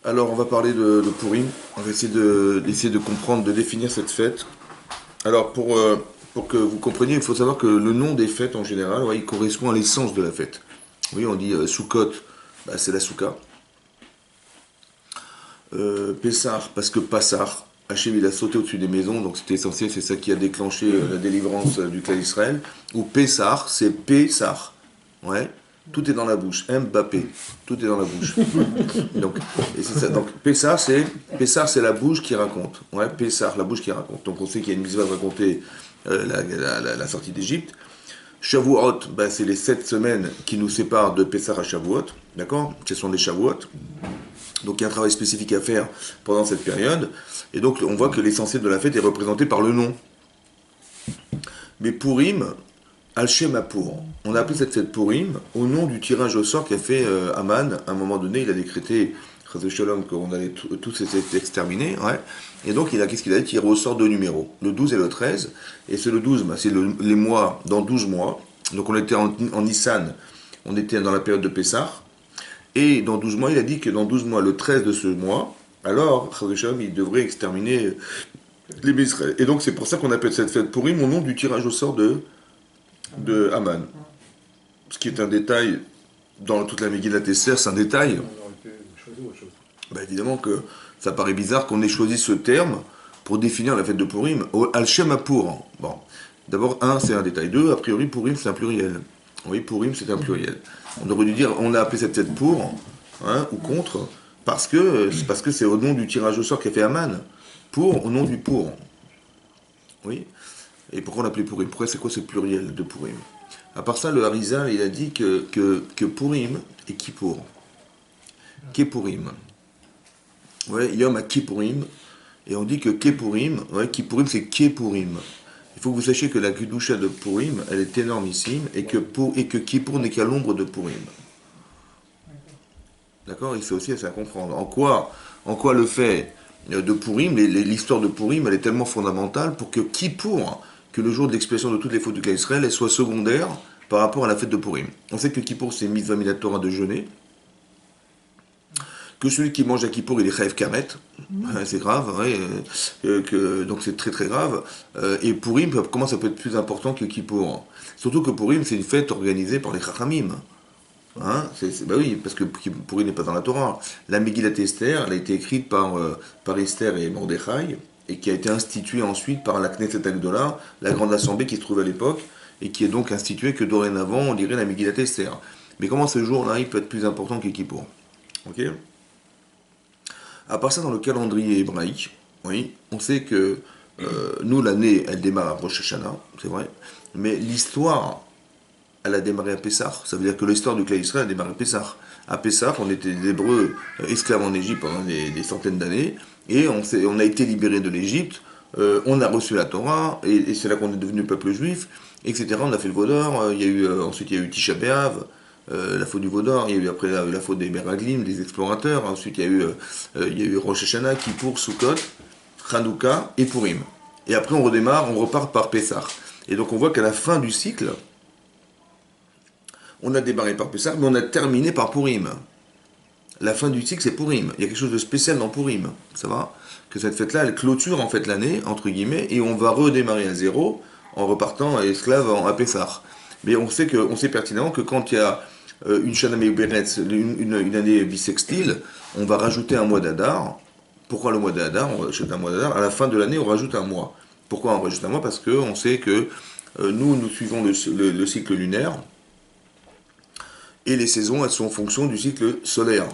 Alors, on va parler de Pourim. On va d'essayer de comprendre, de définir cette fête. Alors, pour que vous compreniez, il faut savoir que le nom des fêtes en général, ouais, il correspond à l'essence de la fête. Oui, on dit Sukkot, bah, c'est la Souka. Pessar, parce que Passar, Hachem il a sauté au-dessus des maisons, donc c'était essentiel, c'est ça qui a déclenché la délivrance du clan d'Israël. Ou Pessar, c'est Pessar. Ouais, tout est dans la bouche. Mbappé, tout est dans la bouche. Donc, et c'est ça. Donc Pessar, c'est la bouche qui raconte. Ouais, Pessar, la bouche qui raconte. Donc on sait qu'il y a une mitzvah de raconter la sortie d'Égypte. Shavuot, ben, c'est les 7 semaines qui nous séparent de Pessar à Shavuot. D'accord? Ce sont des Shavuot. Donc il y a un travail spécifique à faire pendant cette période. Et donc on voit que l'essentiel de la fête est représenté par le nom. Mais Purim, Al-Shem Pour. On a appelé cette fête Purim au nom du tirage au sort qu'a fait Aman. À un moment donné, il a décrété Shalom qu'on allait tous être exterminés. Ouais. Et donc qu'est-ce qu'il a dit? Tirer au sort deux numéros, le 12 et le 13. Et c'est le 12, bah, c'est les mois, dans 12 mois. Donc on était en Nissan, on était dans la période de Pessah. Et dans 12 mois, il a dit que dans 12 mois, le 13 de ce mois, alors, Shalom, il devrait exterminer les Israël. Et donc c'est pour ça qu'on appelle cette fête Purim au nom du tirage au sort de Haman. Ce qui est un détail, dans toute la Megillat Esther, c'est un détail. Bah, évidemment que ça paraît bizarre qu'on ait choisi ce terme pour définir la fête de Purim. Al-Shem Pour. Bon, d'abord, un, c'est un détail. Deux, a priori, Purim, c'est un pluriel. Oui, Purim, c'est un pluriel. On aurait dû dire, on a appelé cette fête pour, hein, ou contre, parce que c'est au nom du tirage au sort qu'a fait Haman. Pour, au nom du pour. Oui. Et pourquoi on l'appelait Purim? Pourquoi c'est quoi ce pluriel de Purim? À part ça, le Harizal, il a dit que Purim est Kippour. Kippurim. Ouais, Yom à Kippurim. Et on dit que Kippurim, ouais, Kippurim c'est Kippurim. Il faut que vous sachiez que la Kedusha de Purim, elle est énormissime et que Kippour n'est qu'à l'ombre de Purim. D'accord? Il faut aussi à comprendre. En quoi le fait de Purim, l'histoire de Purim, elle est tellement fondamentale pour que Kippour, que le jour de l'expiation de toutes les fautes du clan Israël, elle soit secondaire par rapport à la fête de Purim. On sait que Kippour, c'est mitzvah minatora de jeûner, que celui qui mange à Kippour, il est Chayev Karet. C'est grave, ouais, donc c'est très très grave. Et Purim, comment ça peut être plus important que Kippour? Surtout que Purim, c'est une fête organisée par les Chachamim. Hein, bah oui, parce que Purim n'est pas dans la Torah. La Megillat Esther, elle a été écrite par Esther et Mordechai, et qui a été instituée ensuite par la Knesset Agdola, la grande assemblée qui se trouvait à l'époque, et qui est donc instituée que dorénavant on lirait la Megillat Esther. Mais comment ce jour-là, il peut être plus important que Kippour? Ok? À part ça, dans le calendrier hébraïque, oui, on sait que nous, l'année, elle démarre à Rosh Hashanah, c'est vrai, mais l'histoire, elle a démarré à Pessah. Ça veut dire que l'histoire du clan Israël a démarré à Pessah. À Pessah, on était des Hébreux esclaves en Égypte pendant des centaines d'années, et on a été libérés de l'Égypte, on a reçu la Torah, et c'est là qu'on est devenu peuple juif, etc. On a fait le Vaudor, ensuite il y a eu Tisha B'Av, la faute du Vaudor, il y a eu après la faute des Meraglim, des explorateurs, ensuite il y a eu Rosh Hashanah, Kippour, Sukkot, Hanouka et Purim. Et après on redémarre, on repart par Pessah. Et donc on voit qu'à la fin du cycle, on a démarré par Pessah, mais on a terminé par Purim. La fin du cycle, c'est Purim. Il y a quelque chose de spécial dans Purim. Ça va? Que cette fête-là, elle clôture en fait l'année, entre guillemets, et on va redémarrer à zéro en repartant esclave à Pessah. Mais on sait pertinemment que quand il y a une Shana Me'uberetz, une année bissextile, on va rajouter un mois d'Adar. Pourquoi le mois d'Adar? On rajoute un mois d'Adar. À la fin de l'année, on rajoute un mois. Pourquoi on rajoute un mois? Parce qu'on sait que nous suivons le cycle lunaire. Et les saisons, elles sont en fonction du cycle solaire.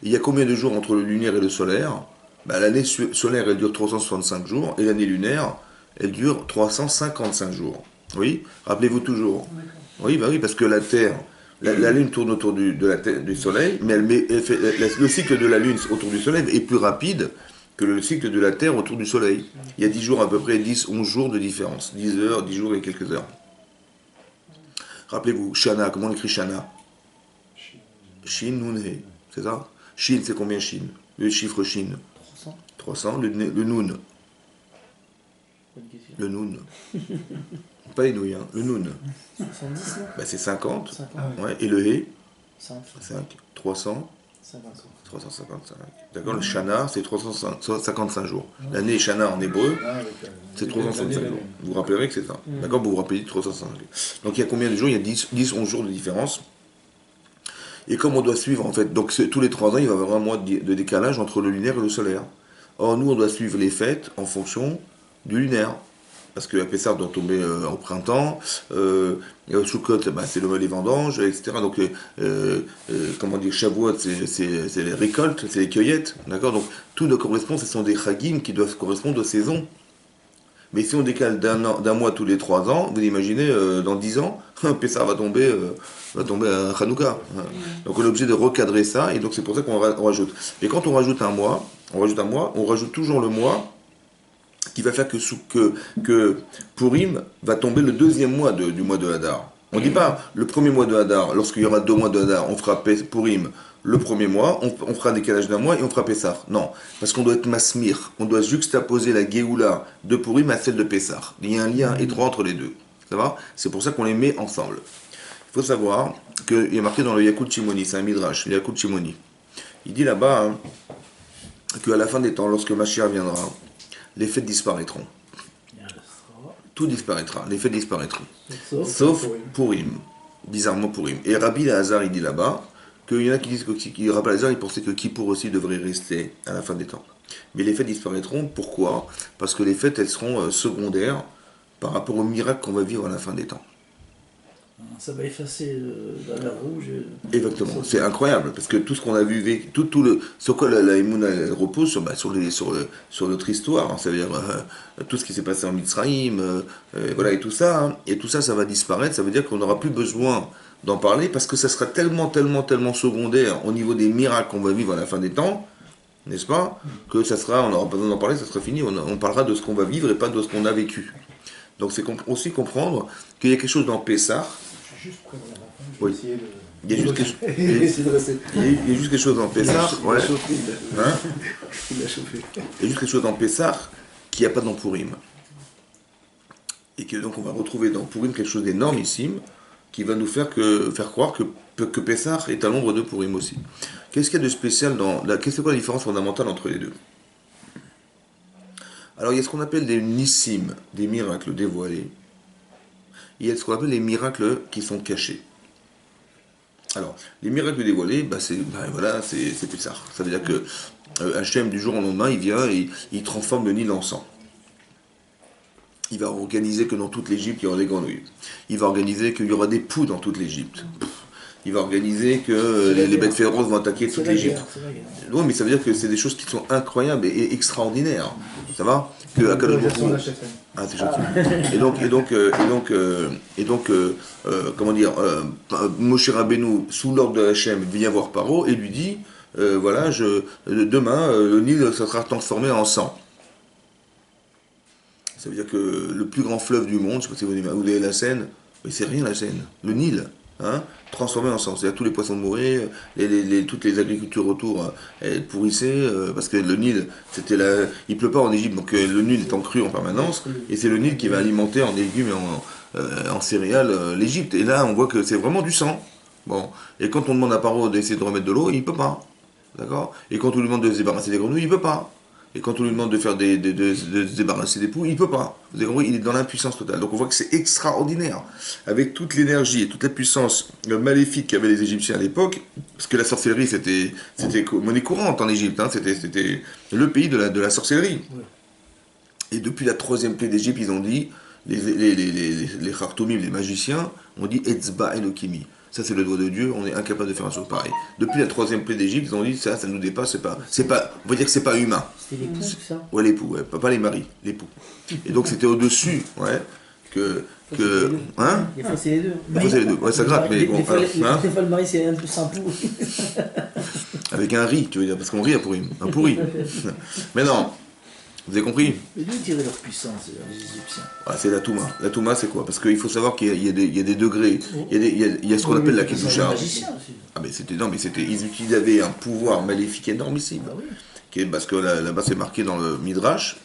Il y a combien de jours entre le lunaire et le solaire? Bah, l'année solaire, elle dure 365 jours, et l'année lunaire, elle dure 355 jours. Oui, rappelez-vous toujours. Oui, bah oui, parce que la Terre, la Lune tourne autour du Soleil, mais le cycle de la Lune autour du Soleil est plus rapide que le cycle de la Terre autour du Soleil. Il y a 10 jours, à peu près 10-11 jours de différence. 10 heures, 10 jours et quelques heures. Rappelez-vous, Shana, comment on écrit Shana? Shin, Nun, He. C'est ça? Shin, c'est combien Shin? Le chiffre Shin. 300. 300. Le Nun. Bonne question. Le Nun. Pas les nouilles, hein. Le Nun. 70, non? Bah, c'est 50. 50. Ouais. Et le He? 5. 5. 300. 50 ans. 355. D'accord, le Shana, c'est 355 jours. L'année Shana en hébreu, c'est 365 jours. Vous vous rappellerez que c'est ça. D'accord, vous vous rappelez de 365. Donc il y a combien de jours? Il y a 10-11 jours de différence. Et comme on doit suivre, en fait, donc tous les 3 ans, il va y avoir un mois de décalage entre le lunaire et le solaire. Or, nous, on doit suivre les fêtes en fonction du lunaire. Parce que la Pessah doit tomber au printemps, Sukkot, c'est les vendanges, etc. Donc, comment dire, Shavuot, c'est les récoltes, c'est les cueillettes, d'accord. Donc, tout doit correspondre, ce sont des chagim qui doivent correspondre aux saisons. Mais si on décale d'un mois tous les 3 ans, vous imaginez, dans 10 ans, Pessah va tomber à Hanouka. Donc, on est obligé de recadrer ça, et donc c'est pour ça qu'on rajoute. Et quand on rajoute un mois, on rajoute toujours le mois qui va faire que Purim va tomber le 2e mois du mois de Hadar. On ne dit pas le 1er mois de Hadar, lorsqu'il y aura 2 mois de Hadar, on fera Purim le 1er mois, on fera un décalage d'un mois et on fera Pessah. Non, parce qu'on doit être masmir, on doit juxtaposer la Géoula de Purim à celle de Pessah. Il y a un lien étroit entre les deux. Ça va? C'est pour ça qu'on les met ensemble. Il faut savoir qu'il y a marqué dans le Yakut Shimoni, c'est un midrash, le Yakut Shimoni. Il dit là-bas qu'à la fin des temps, lorsque Mashiach viendra, les fêtes disparaîtront. Tout disparaîtra, les fêtes disparaîtront. Sauf Purim, bizarrement Purim. Et Rabbi Hazar, il dit là-bas qu'il y en a qui disent que Rabbi Hazar, il pensait que Kippour aussi devrait rester à la fin des temps. Mais les fêtes disparaîtront, pourquoi? Parce que les fêtes, elles seront secondaires par rapport au miracle qu'on va vivre à la fin des temps. Ça va effacer la mer rouge. Exactement, c'est incroyable, parce que tout ce qu'on a vu, sur quoi la Emouna repose, sur notre histoire, hein, ça veut dire tout ce qui s'est passé en Mitzrayim, voilà, et tout ça, ça va disparaître, ça veut dire qu'on n'aura plus besoin d'en parler, parce que ça sera tellement secondaire au niveau des miracles qu'on va vivre à la fin des temps, n'est-ce pas, que on n'aura pas besoin d'en parler, ça sera fini, on parlera de ce qu'on va vivre et pas de ce qu'on a vécu. Donc c'est aussi comprendre qu'il y a quelque chose dans Pessah. Juste prendre la fin, Oui. essayer de... Il y a juste quelque chose dans Pessah. Ouais. Hein? Il a chauffé. Il y a juste quelque chose dans Pessah qu'il n'y a pas dans Purim. Et que donc on va retrouver dans Purim quelque chose d'énormissime qui va nous faire croire que Pessah est à l'ombre de Purim aussi. Qu'est-ce qu'il y a de spécial qu'est-ce que la différence fondamentale entre les deux? Alors il y a ce qu'on appelle des nissim, des miracles dévoilés. Il y a ce qu'on appelle les miracles qui sont cachés. Alors, les miracles dévoilés, c'est Pessah. Ça veut dire que Hachem, du jour au lendemain, il vient et il transforme le Nil en sang. Il va organiser que dans toute l'Égypte, il y aura des grenouilles. Il va organiser qu'il y aura des poux dans toute l'Égypte. Il va organiser que les bêtes féroces vont attaquer toute l'Égypte. Oui, mais ça veut dire que c'est des choses qui sont incroyables et extraordinaires. Ça va? Que Akadosh Baruch Hu. Ah, c'est comment dire, Moshe Rabbeinu, sous l'ordre de Hachem, vient voir Paro et lui dit, voilà, demain, le Nil sera transformé en sang. Ça veut dire que le plus grand fleuve du monde, je ne sais pas si vous avez la Seine, mais c'est rien la Seine, le Nil. Hein, transformé en sang, c'est-à-dire tous les poissons mouraient, toutes les agricultures autour elles pourrissaient, parce que le Nil, il pleut pas en Égypte, donc le Nil est en crue en permanence, et c'est le Nil qui va alimenter en légumes et en céréales l'Égypte. Et là, on voit que c'est vraiment du sang. Bon, et quand on demande à Paro d'essayer de remettre de l'eau, il peut pas, d'accord. Et quand on lui demande de se débarrasser des grenouilles, il peut pas. Et quand on lui demande de faire de se débarrasser des poux, il ne peut pas. Vous avez compris, il est dans l'impuissance totale. Donc on voit que c'est extraordinaire. Avec toute l'énergie et toute la puissance maléfique qu'avaient les Égyptiens à l'époque, parce que la sorcellerie, c'était monnaie courante en Égypte, hein, c'était le pays de la sorcellerie. Oui. Et depuis la 3e plaie d'Égypte, ils ont dit, les Khartoumim, les magiciens, ont dit Etzba Elokimi. Ça, c'est le doigt de Dieu, on est incapable de faire un chose pareil. Depuis la 3e plaie d'Égypte, ils ont dit ça nous dépasse, c'est pas, on va dire que c'est pas humain. C'était les poux, ça? Ouais, les poux, ouais, pas les maris, les poux. Et donc c'était au-dessus, ouais, hein? Des fois, c'est les deux. Des fois, c'est les deux, ouais, ça gratte, mais bon. Des fois, le mari, c'est un peu sans poux. Avec un riz, tu veux dire, parce qu'on rit à Purim, un pourri. Mais non. Vous avez compris? Mais d'où tirer leur puissance, les Égyptiens? C'est la Touma. La Touma, c'est quoi? Parce qu'il faut savoir qu'il y a des degrés. Il y a ce qu'on appelle la Kedusha. Ah, mais ils avaient un pouvoir maléfique énormissime. Ah, oui. Parce que là-bas, c'est marqué dans le Midrash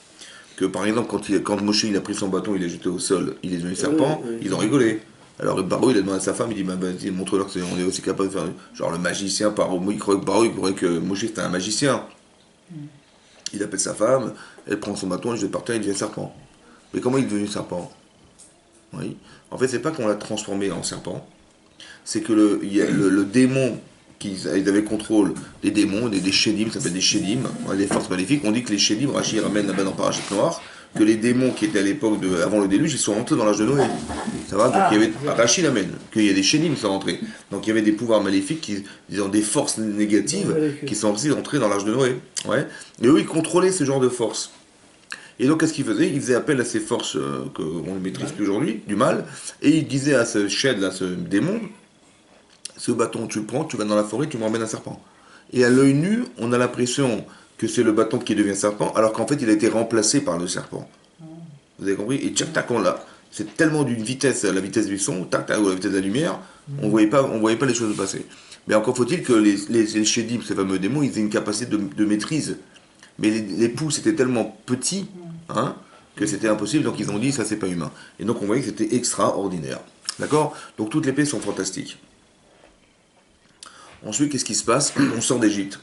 que, par exemple, quand Moshe il a pris son bâton, il l'a jeté au sol, il est devenu serpent, ils ont rigolé. Alors Paro, il a demandé à sa femme, il dit, bah, vas-y, montre-leur qu'on est aussi capable de faire, genre le magicien, Paro, il croyait que Moshe c'était un magicien. Il appelle sa femme, elle prend son bâton, elle jette par terre, il devient serpent. Mais comment il est devenu serpent? Oui. En fait, c'est pas qu'on l'a transformé en serpent, c'est que il y a le démon ils avaient contrôle des démons, des shédim, ça s'appelle des shédim, des forces maléfiques. On dit que les shédim, Rachid ramène là-bas dans Parashat Noir, que les démons qui étaient à l'époque avant le déluge, ils sont rentrés dans l'âge de Noé. Ça va? Donc il y avait, Rachid amène qu'il y a des shédim qui sont rentrés. Donc il y avait des pouvoirs maléfiques, disons des forces négatives, qui sont aussi rentrées dans l'âge de Noé. Ouais. Et eux, ils contrôlaient ce genre de forces. Et donc, qu'est-ce qu'il faisait? Il faisait appel à ces forces qu'on ne maîtrise plus aujourd'hui, du mal, et il disait à ce shed, là, ce démon, ce bâton, tu le prends, tu vas dans la forêt, tu me ramènes un serpent. Et à l'œil nu, on a l'impression que c'est le bâton qui devient serpent, alors qu'en fait, il a été remplacé par le serpent. Vous avez compris? Et tchac, tac, on l'a. C'est tellement d'une vitesse, la vitesse du son, tac, tac, ou la vitesse de la lumière, on voyait pas les choses passer. Mais encore faut-il que les Shedim, ces fameux démons, ils aient une capacité de maîtrise. Mais les pouces étaient tellement petits, hein, que c'était impossible, donc ils ont dit, ça c'est pas humain. Et donc on voyait que c'était extraordinaire. D'accord? Donc toutes les paix sont fantastiques. Ensuite, qu'est-ce qui se passe? On sort d'Égypte.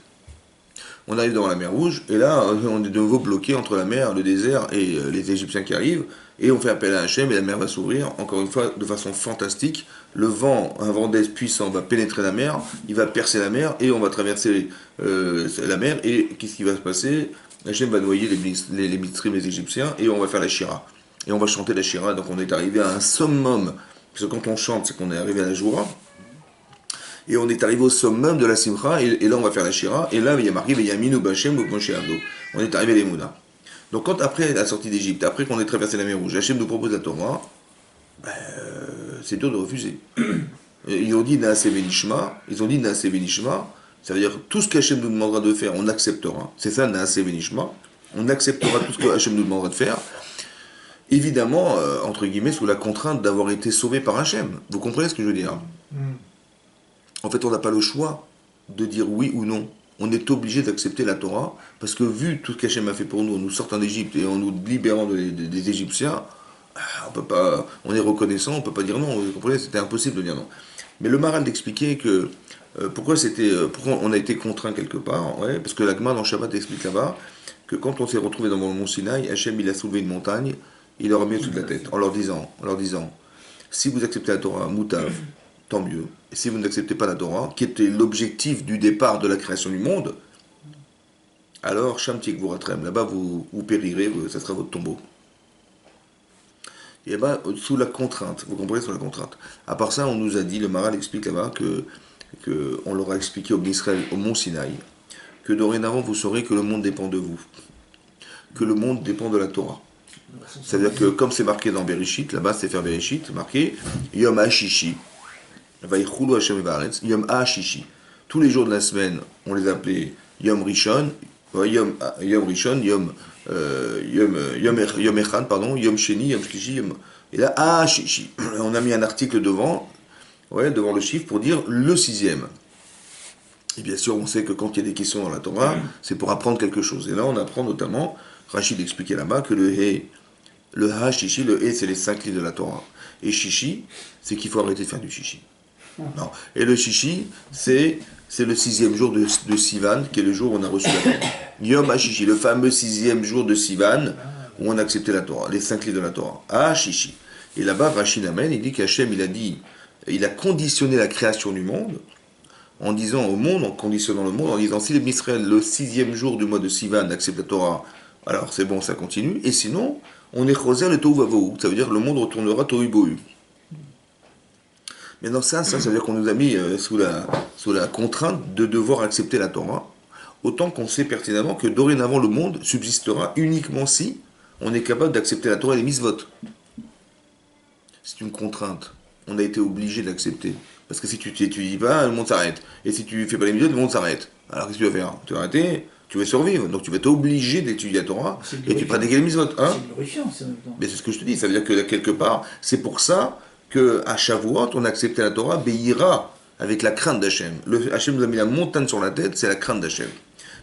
On arrive devant la mer Rouge, et là, on est de nouveau bloqué entre la mer, le désert et les Égyptiens qui arrivent, et on fait appel à Hachem, et la mer va s'ouvrir, encore une fois, de façon fantastique. Le vent, un vent d'est puissant, va pénétrer la mer, il va percer la mer, et on va traverser la mer, et qu'est-ce qui va se passer? Hachem va noyer les Mitzrim, les Égyptiens, et on va faire la Shira. Et on va chanter la Shira, donc on est arrivé à un summum, parce que quand on chante, c'est qu'on est arrivé à la Joura. Et on est arrivé au summum de la Simcha, et là on va faire la Shira, et là il y a marqué Yaminu Bachem ou Moshe Ado. On est arrivé à l'Emouna. Donc quand après la sortie d'Égypte, après qu'on ait traversé la mer Rouge, Hachem nous propose la Torah, c'est dur de refuser. Ils ont dit Naase Benishma, ça veut dire tout ce qu'Hachem nous demandera de faire, on acceptera. C'est ça Naase Benishma, on acceptera tout ce que Hachem nous demandera de faire. Évidemment, entre guillemets, sous la contrainte d'avoir été sauvé par Hachem. Vous comprenez ce que je veux dire? En fait, on n'a pas le choix de dire oui ou non. On est obligé d'accepter la Torah, parce que vu tout ce qu'Hachem a fait pour nous, en nous sortant d'Égypte et en nous libérant des Égyptiens, on peut pas, on est reconnaissant, on ne peut pas dire non. Vous comprenez, c'était impossible de dire non. Mais le Maral d'expliquer que pourquoi on a été contraint quelque part, ouais, parce que la Gemara dans Shabbat explique là-bas que quand on s'est retrouvé dans le mont Sinaï, Hachem il a soulevé une montagne, il leur a mis au-dessus de la tête, en leur disant, si vous acceptez la Torah, moutav, tant mieux. Et si vous n'acceptez pas la Torah, qui était l'objectif du départ de la création du monde, alors, Shamtik vous ratrem, là-bas vous périrez, ça sera votre tombeau. Et là-bas, sous la contrainte, vous comprenez, sous la contrainte. À part ça, on nous a dit, le Maral explique là-bas, que on leur a expliqué au Israël, au mont Sinaï, que dorénavant vous saurez que le monde dépend de vous, que le monde dépend de la Torah. C'est-à-dire que, comme c'est marqué dans Bereshit, là-bas c'est faire Bereshit, marqué Yom HaShishi. Yom HaShishi. Tous les jours de la semaine, on les appelait Yom Rishon, Yom Rishon, Yom Echad, pardon, Yom Sheni, Yom Shlishi, et là, HaShishi. On a mis un article devant le chiffre pour dire le sixième. Et bien sûr, on sait que quand il y a des questions dans la Torah, c'est pour apprendre quelque chose. Et là, on apprend notamment, Rachid expliquait là-bas, que le HaShishi, le He, c'est les 5 livres de la Torah. Et Shishi, c'est qu'il faut arrêter de faire du Shishi. Non. Et le Shishi, c'est le 6e jour de Sivan, qui est le jour où on a reçu la Torah. Yom HaShishi, le fameux 6e jour de Sivan, où on a accepté la Torah, les 5 livres de la Torah. HaShishi. Et là-bas, Rachid Amen, il dit qu'Hachem, il a conditionné la création du monde, en disant au monde, en conditionnant le monde, en disant si les Israël, le 6e jour du mois de Sivan, accepte la Torah, alors c'est bon, ça continue, et sinon, on est choser le Tohu Vavohu, ça veut dire que le monde retournera Tohu Bohu. Mais dans ça veut dire qu'on nous a mis sous la contrainte de devoir accepter la Torah, autant qu'on sait pertinemment que dorénavant le monde subsistera uniquement si on est capable d'accepter la Torah et les mitzvot. C'est une contrainte. On a été obligé d'accepter. Parce que si tu n'étudies pas, le monde s'arrête. Et si tu ne fais pas les mitzvot, le monde s'arrête. Alors qu'est-ce que tu vas faire? Tu vas arrêter, tu vas survivre. Donc tu vas être obligé d'étudier la Torah et tu pratiques les mitzvot. Hein? C'est glorifiant, c'est en même temps. Mais c'est ce que je te dis. Ça veut dire que quelque part, c'est pour ça qu'à Shavuot, on a accepté la Torah, Be'ira, avec la crainte d'Hachem. Hachem nous a mis la montagne sur la tête, c'est la crainte d'Hachem.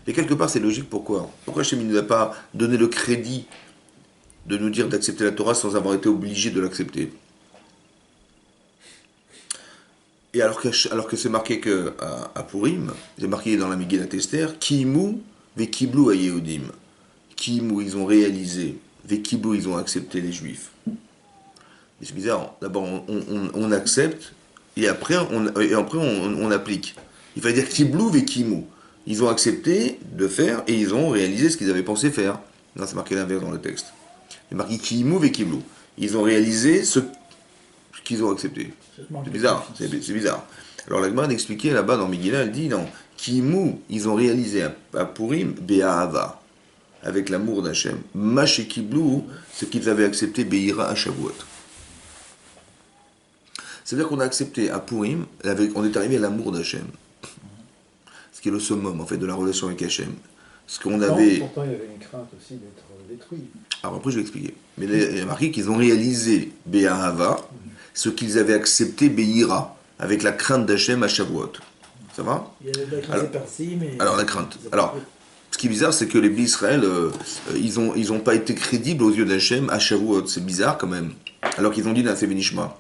Mais quelque part, c'est logique. Pourquoi Hachem ne nous a pas donné le crédit de nous dire d'accepter la Torah sans avoir été obligé de l'accepter? Et alors que c'est marqué à Purim, c'est marqué dans la Megillat Esther, Kimu vekiblu à Yehudim. Kimu, ils ont réalisé, vekiblu, ils ont accepté les Juifs. Mais c'est bizarre, d'abord on accepte, et après on applique. Il fallait dire Kiblu vekimu. Ils ont accepté de faire, et ils ont réalisé ce qu'ils avaient pensé faire. Non, c'est marqué l'inverse dans le texte. C'est marqué Kimu vekiblu. Ils ont réalisé ce qu'ils ont accepté. C'est bizarre, c'est bizarre. Alors la Gemara expliquait là-bas dans Megillah, elle dit non, Kimu, ils ont réalisé à Purim, Be'ahava, avec l'amour d'Hachem. Maché Kiblu, ce qu'ils avaient accepté, Be'ira à Shavuot. C'est-à-dire qu'on a accepté à Purim, on est arrivé à l'amour d'Hachem. Ce qui est le summum, en fait, de la relation avec Hachem. Ce qu'on avait... Pourtant, il y avait une crainte aussi d'être détruit. Alors après, je vais expliquer. Mais il y a marqué qu'ils ont réalisé Be'ahava, ce qu'ils avaient accepté Be'ira, avec la crainte d'Hachem à Shavuot. Ça va? Il y avait de la crainte par-ci, mais... Alors, la crainte. Alors, ce qui est bizarre, c'est que les Bnei Israël, ils ont pas été crédibles aux yeux d'Hachem à Shavuot. C'est bizarre, quand même. Alors qu'ils ont dit dans la Sévénishma,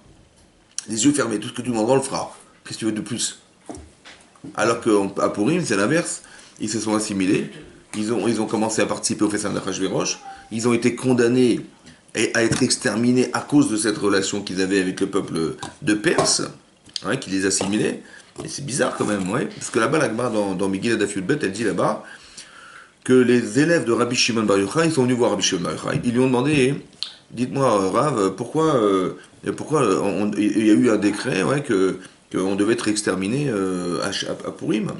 les yeux fermés, tout ce que tu demanderas, on le fera. Qu'est-ce que tu veux de plus? Alors qu'à Purim, c'est l'inverse. Ils se sont assimilés, ils ont commencé à participer au festin d'Achashverosh, ils ont été condamnés à être exterminés à cause de cette relation qu'ils avaient avec le peuple de Perse, hein, qui les assimilait. Et c'est bizarre quand même, ouais, parce que là-bas, la Gemara dans Megillah Daf Yud Bet, elle dit là-bas que les élèves de Rabbi Shimon Bar Yochai, ils sont venus voir Rabbi Shimon Bar Yochai. Ils lui ont demandé, dites-moi Rav, pourquoi il y a eu un décret, ouais, qu'on devait être exterminé à Purim.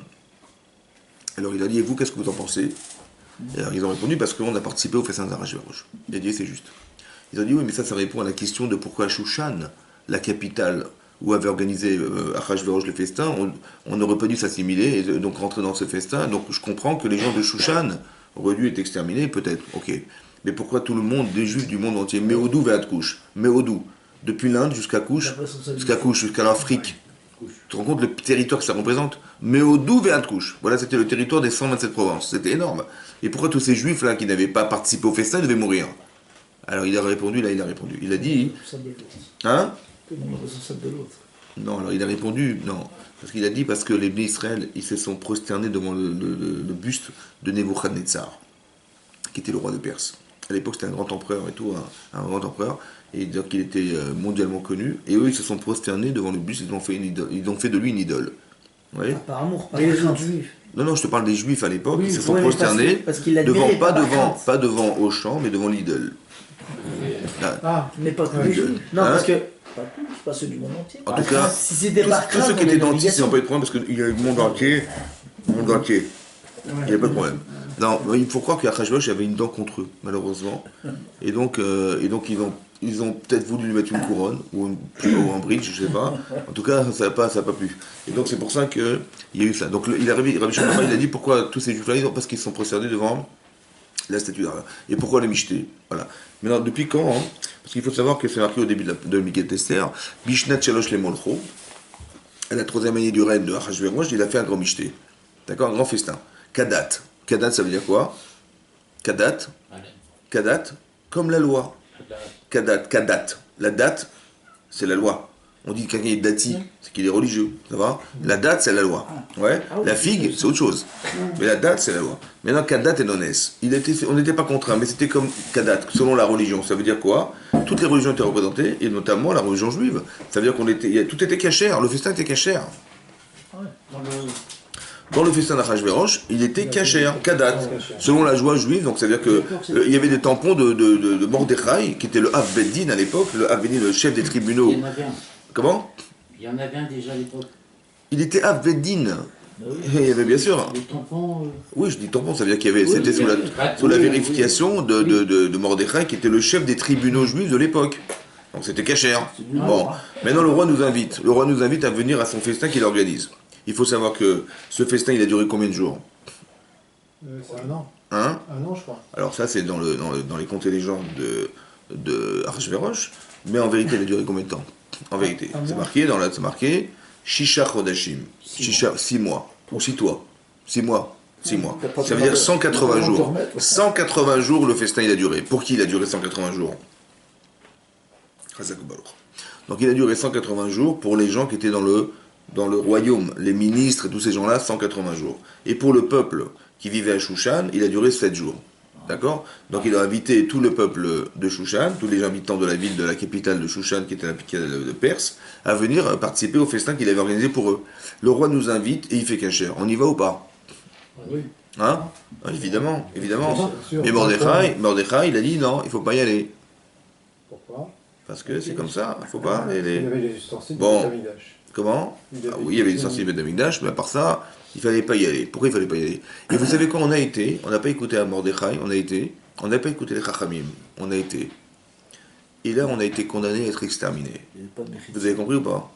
Alors il a dit, et vous, qu'est-ce que vous en pensez? Et alors ils ont répondu, parce qu'on a participé au festin d'Achashverosh. Il a dit, c'est juste. Ils ont dit, oui, mais ça répond à la question de pourquoi Shushan, la capitale où avait organisé Achashverosh le festin, on n'aurait pas dû s'assimiler, et donc rentrer dans ce festin. Donc je comprends que les gens de Shushan auraient dû être exterminés, peut-être, ok. Mais pourquoi tout le monde, des juifs du monde entier, Méodou vers Couche, Méodou, depuis l'Inde jusqu'à Couche, jusqu'à l'Afrique. Tu te rends compte le territoire que ça représente? Méodou vers Couche. Voilà, c'était le territoire des 127 provinces. C'était énorme. Et pourquoi tous ces juifs là qui n'avaient pas participé au festin devaient mourir? Alors il a répondu, il a dit... Hein? Tout le monde est responsable de l'autre. Non, alors il a répondu, non. Parce qu'il a dit, parce que les Bnei Israël, ils se sont prosternés devant le buste de Nebuchadnezzar, qui était le roi de Perse. À l'époque, c'était un grand empereur et tout, un grand empereur, et donc il était mondialement connu. Et eux, ils se sont prosternés devant le buste, ils ont fait de lui une idole. Oui. Par amour, pas les autres juifs. Non, je te parle des juifs à l'époque, oui, ils se sont prosternés parce qu'il devant, pas devant Auchan, mais devant l'idole. Mais pas tous les juifs. Non, parce que... Pas ceux du monde entier. En tout cas, si c'est des tous ceux qui étaient dentistes, ils n'ont pas eu de problème, parce qu'il y a le monde entier. Il n'y a pas de problème. Non, il faut croire qu'Achashverosh avait une dent contre eux, malheureusement. Et donc ils ont peut-être voulu lui mettre une couronne, ou un bridge, je ne sais pas. En tout cas, ça n'a pas plu. Et donc c'est pour ça qu'il y a eu ça. Donc Rabbi Shimon il a dit pourquoi tous ces juifs-là, parce qu'ils sont prosternés devant la statue d'Ara. Et pourquoi les mijetés? Voilà. Maintenant, depuis quand, hein? Parce qu'il faut savoir que c'est marqué au début de Megillat Esther, Bishnat Shalosh Lemolcho, à la 3e année du règne de Achashverosh, il a fait un grand mijeté. D'accord? Un grand festin. Kadat. Kadat, ça veut dire quoi? Kadat. Kadat, comme la loi. Kadat. La date, c'est la loi. On dit que quelqu'un est dati, c'est qu'il est religieux, ça va? La date, c'est la loi. Ouais. La figue, c'est autre chose. Mais la date, c'est la loi. Maintenant, Kadat et Nones. On n'était pas contraint, mais c'était comme Kadat, selon la religion. Ça veut dire quoi? Toutes les religions étaient représentées, et notamment la religion juive. Ça veut dire tout était cachère, le festin était cachère. Dans le festin d'Achashverosh, il était cachère, Kadat, selon la joie juive. Donc ça veut dire qu'il y avait des tampons de Mordechai, qui était le Av Beddin à l'époque, le Av Beddin, le chef des tribunaux. Il y en avait un. Comment? Il y en avait un déjà à l'époque. Il était Av Beddin. Il y avait bien sûr. Les tampons. Oui, je dis tampon, ça veut dire qu'il y avait. C'était sous la vérification de Mordechai, qui était le chef des tribunaux juifs de l'époque. Donc c'était cachère. Bon, maintenant le roi nous invite. Le roi nous invite à venir à son festin qu'il organise. Il faut savoir que ce festin, il a duré combien de jours? C'est un an. Hein? Un an, je crois. Alors ça, c'est dans les contes et légendes de Achashverosh, mais en vérité, il a duré combien de temps? En vérité, c'est marqué Shisha Chodashim, 6 mois, ou 6 mois, 6 mois. Ça veut dire 180 jours. 180 jours, le festin, il a duré. Pour qui il a duré 180 jours? Donc il a duré 180 jours pour les gens qui étaient dans le dans le royaume, les ministres et tous ces gens-là, 180 jours. Et pour le peuple qui vivait à Shushan, il a duré 7 jours. D'accord? Donc il a invité tout le peuple de Shushan, tous les habitants de la ville, de la capitale de Shushan, qui était la capitale de Perse, à venir participer au festin qu'il avait organisé pour eux. Le roi nous invite et il fait kasher. On y va ou pas? Oui. Hein? Évidemment, évidemment. Bien sûr. Mais Mordechai, il a dit non, il ne faut pas y aller. Pourquoi? Parce que c'est comme ça, il ne faut pas aller. Il y avait les ustensiles Bon. de Betamigdash. Comment? Ah oui, il y avait les sensibles d'Amigdash, mais à part ça, il fallait pas y aller. Pourquoi il fallait pas y aller? Et vous savez quoi, on a été, on n'a pas écouté à Mordechai, on n'a pas écouté les Chachamim, on a été. Et là, on a été condamné à être exterminé. Il n'y a pas de mérite. Vous avez compris ou pas?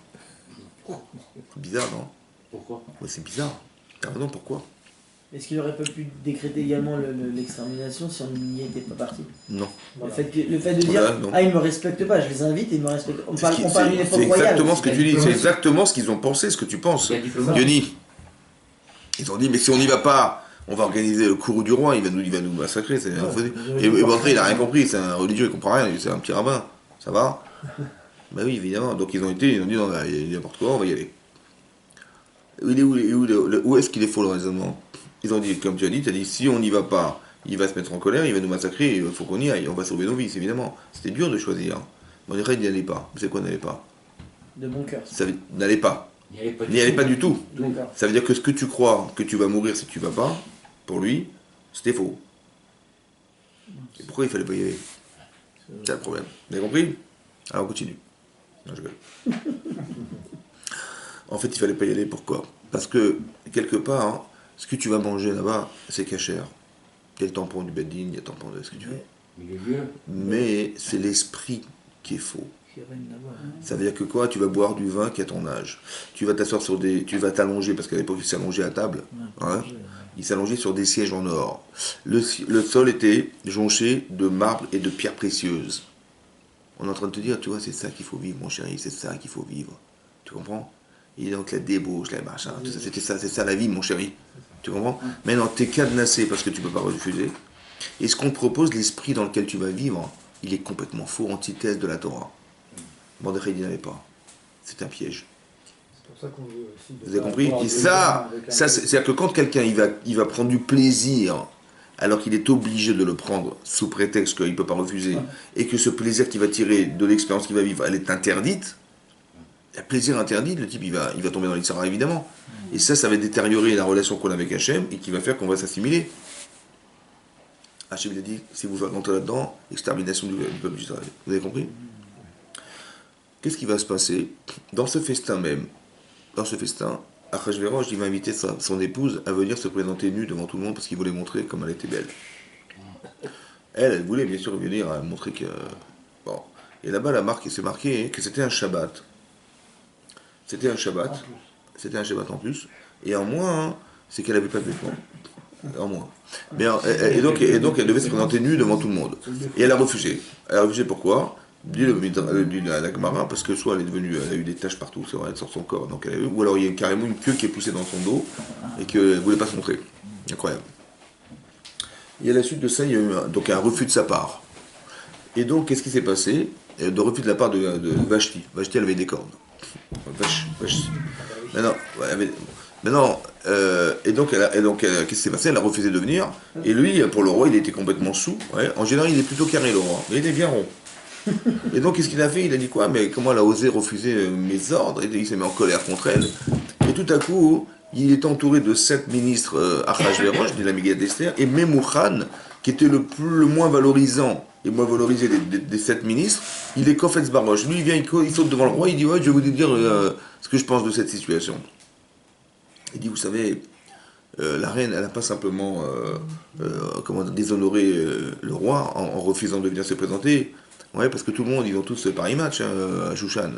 C'est bizarre, non? Pourquoi? Ouais, c'est bizarre. Ah non, pourquoi? Est-ce qu'il aurait pas pu décréter également l'extermination si on n'y était pas parti? Non. Le fait de dire Voilà, non. ah, ils me respectent pas, je les invite et ils me respectent. On C'est parle, ce qui- on parle d'une c'est époque royale. exactement ce que tu dis, c'est C'est exactement ce qu'ils ont pensé, ce que tu penses. Il y a diplomatie. Yoni. Ils ont dit, mais si on n'y va pas, on va organiser le courroux du roi, il va nous massacrer. C'est et Bordré, il a rien compris, c'est un religieux, il comprend rien, c'est un petit rabbin. Ça va? Bah oui, évidemment. Donc ils ont dit, non, bah, il y a n'importe quoi, on va y aller. Où est-ce qu'il est faux le raisonnement? Ils ont dit, comme tu as dit, si on n'y va pas, il va se mettre en colère, il va nous massacrer, il faut qu'on y aille, on va sauver nos vies, évidemment. C'était dur de choisir. Mordechai n'y allait pas. Vous savez quoi, n'allait pas? de bon cœur. N'allait pas. N'y allait pas du tout. D'accord. Ça veut dire que ce que tu crois que tu vas mourir si tu vas pas, pour lui, c'était faux. Et pourquoi il fallait pas y aller? C'est le problème. Vous avez compris? Alors on continue. Non, je rigole. En fait, il fallait pas y aller. Pourquoi? Parce que, quelque part, hein, ce que tu vas manger là-bas, c'est cachère. Il y a le tampon du bedding, il y a le tampon de ce que tu veux. Mais le lieu, Mais c'est l'esprit qui est faux. Qui règne là-bas. Ça veut dire que quoi? Tu vas boire du vin qui a ton âge. Tu vas t'asseoir sur des... Tu vas t'allonger, parce qu'à l'époque, il s'allongeait à table. Hein? Il s'allongeait sur des sièges en or. Le sol était jonché de marbre et de pierres précieuses. On est en train de te dire, tu vois, c'est ça qu'il faut vivre, mon chéri, c'est ça qu'il faut vivre. Tu comprends? Et donc la débauche, la machin, tout ça, c'était ça, c'est ça la vie, mon chéri. Tu comprends? Maintenant, t'es cadenassé parce que tu peux pas refuser. Et ce qu'on te propose, l'esprit dans lequel tu vas vivre, il est complètement faux, antithèse de la Torah. Mordechai n'y avait pas. C'est un piège. C'est pour ça qu'on veut aussi. Vous avez compris? Et ça c'est-à-dire que quand quelqu'un il va prendre du plaisir alors qu'il est obligé de le prendre sous prétexte qu'il ne peut pas refuser, et que ce plaisir qu'il va tirer de l'expérience qu'il va vivre, elle est interdite, un plaisir interdit, le type il va tomber dans l'Itsara évidemment. Et ça va détériorer la relation qu'on a avec Hachem et qui va faire qu'on va s'assimiler. Hachem il a dit, si vous rentrez là-dedans, extermination du peuple d'Israël. Vous avez compris? Qu'est-ce qui va se passer? Dans ce festin même, Achashverosh, il va inviter son épouse à venir se présenter nue devant tout le monde parce qu'il voulait montrer comme elle était belle. Elle voulait bien sûr venir montrer que... Bon. Et là-bas, c'est marqué que c'était un Shabbat. C'était un Shabbat en plus. Et en moins, c'est qu'elle n'avait pas de vêtements. En moins. Mais, et donc, elle devait se présenter nue devant tout le monde. Et elle a refusé. Elle a refusé pourquoi? Dit la Gemara, parce que soit elle a eu des taches partout sur son corps, donc ou alors il y a carrément une queue qui est poussée dans son dos et qu'elle ne voulait pas se montrer. Incroyable. Et à la suite de ça, il y a eu donc un refus de sa part. Et donc, qu'est-ce qui s'est passé? De refus de la part de Vashti. Vashti, elle avait des cornes. Vashti. Maintenant, et donc, qu'est-ce qui s'est passé? Elle a refusé de venir. Et lui, pour le roi, il était complètement sous. Ouais. En général, il est plutôt carré, le roi. Mais il est bien rond. Et donc, qu'est-ce qu'il a fait? Il a dit quoi? Mais comment elle a osé refuser mes ordres? Et il s'est mis en colère contre elle. Et tout à coup, il est entouré de 7 ministres Achashverosh, de la Megillat d'Esther, et Memouchan, qui était le moins valorisant et moins valorisé des 7 ministres, il est Kofetz Barosh. Lui, il vient, il saute devant le roi, il dit, ouais, je vais vous dire ce que je pense de cette situation. Il dit, vous savez, la reine, elle n'a pas simplement déshonoré le roi en refusant de venir se présenter. Ouais, parce que tout le monde, ils ont tous Paris Match à Shushan.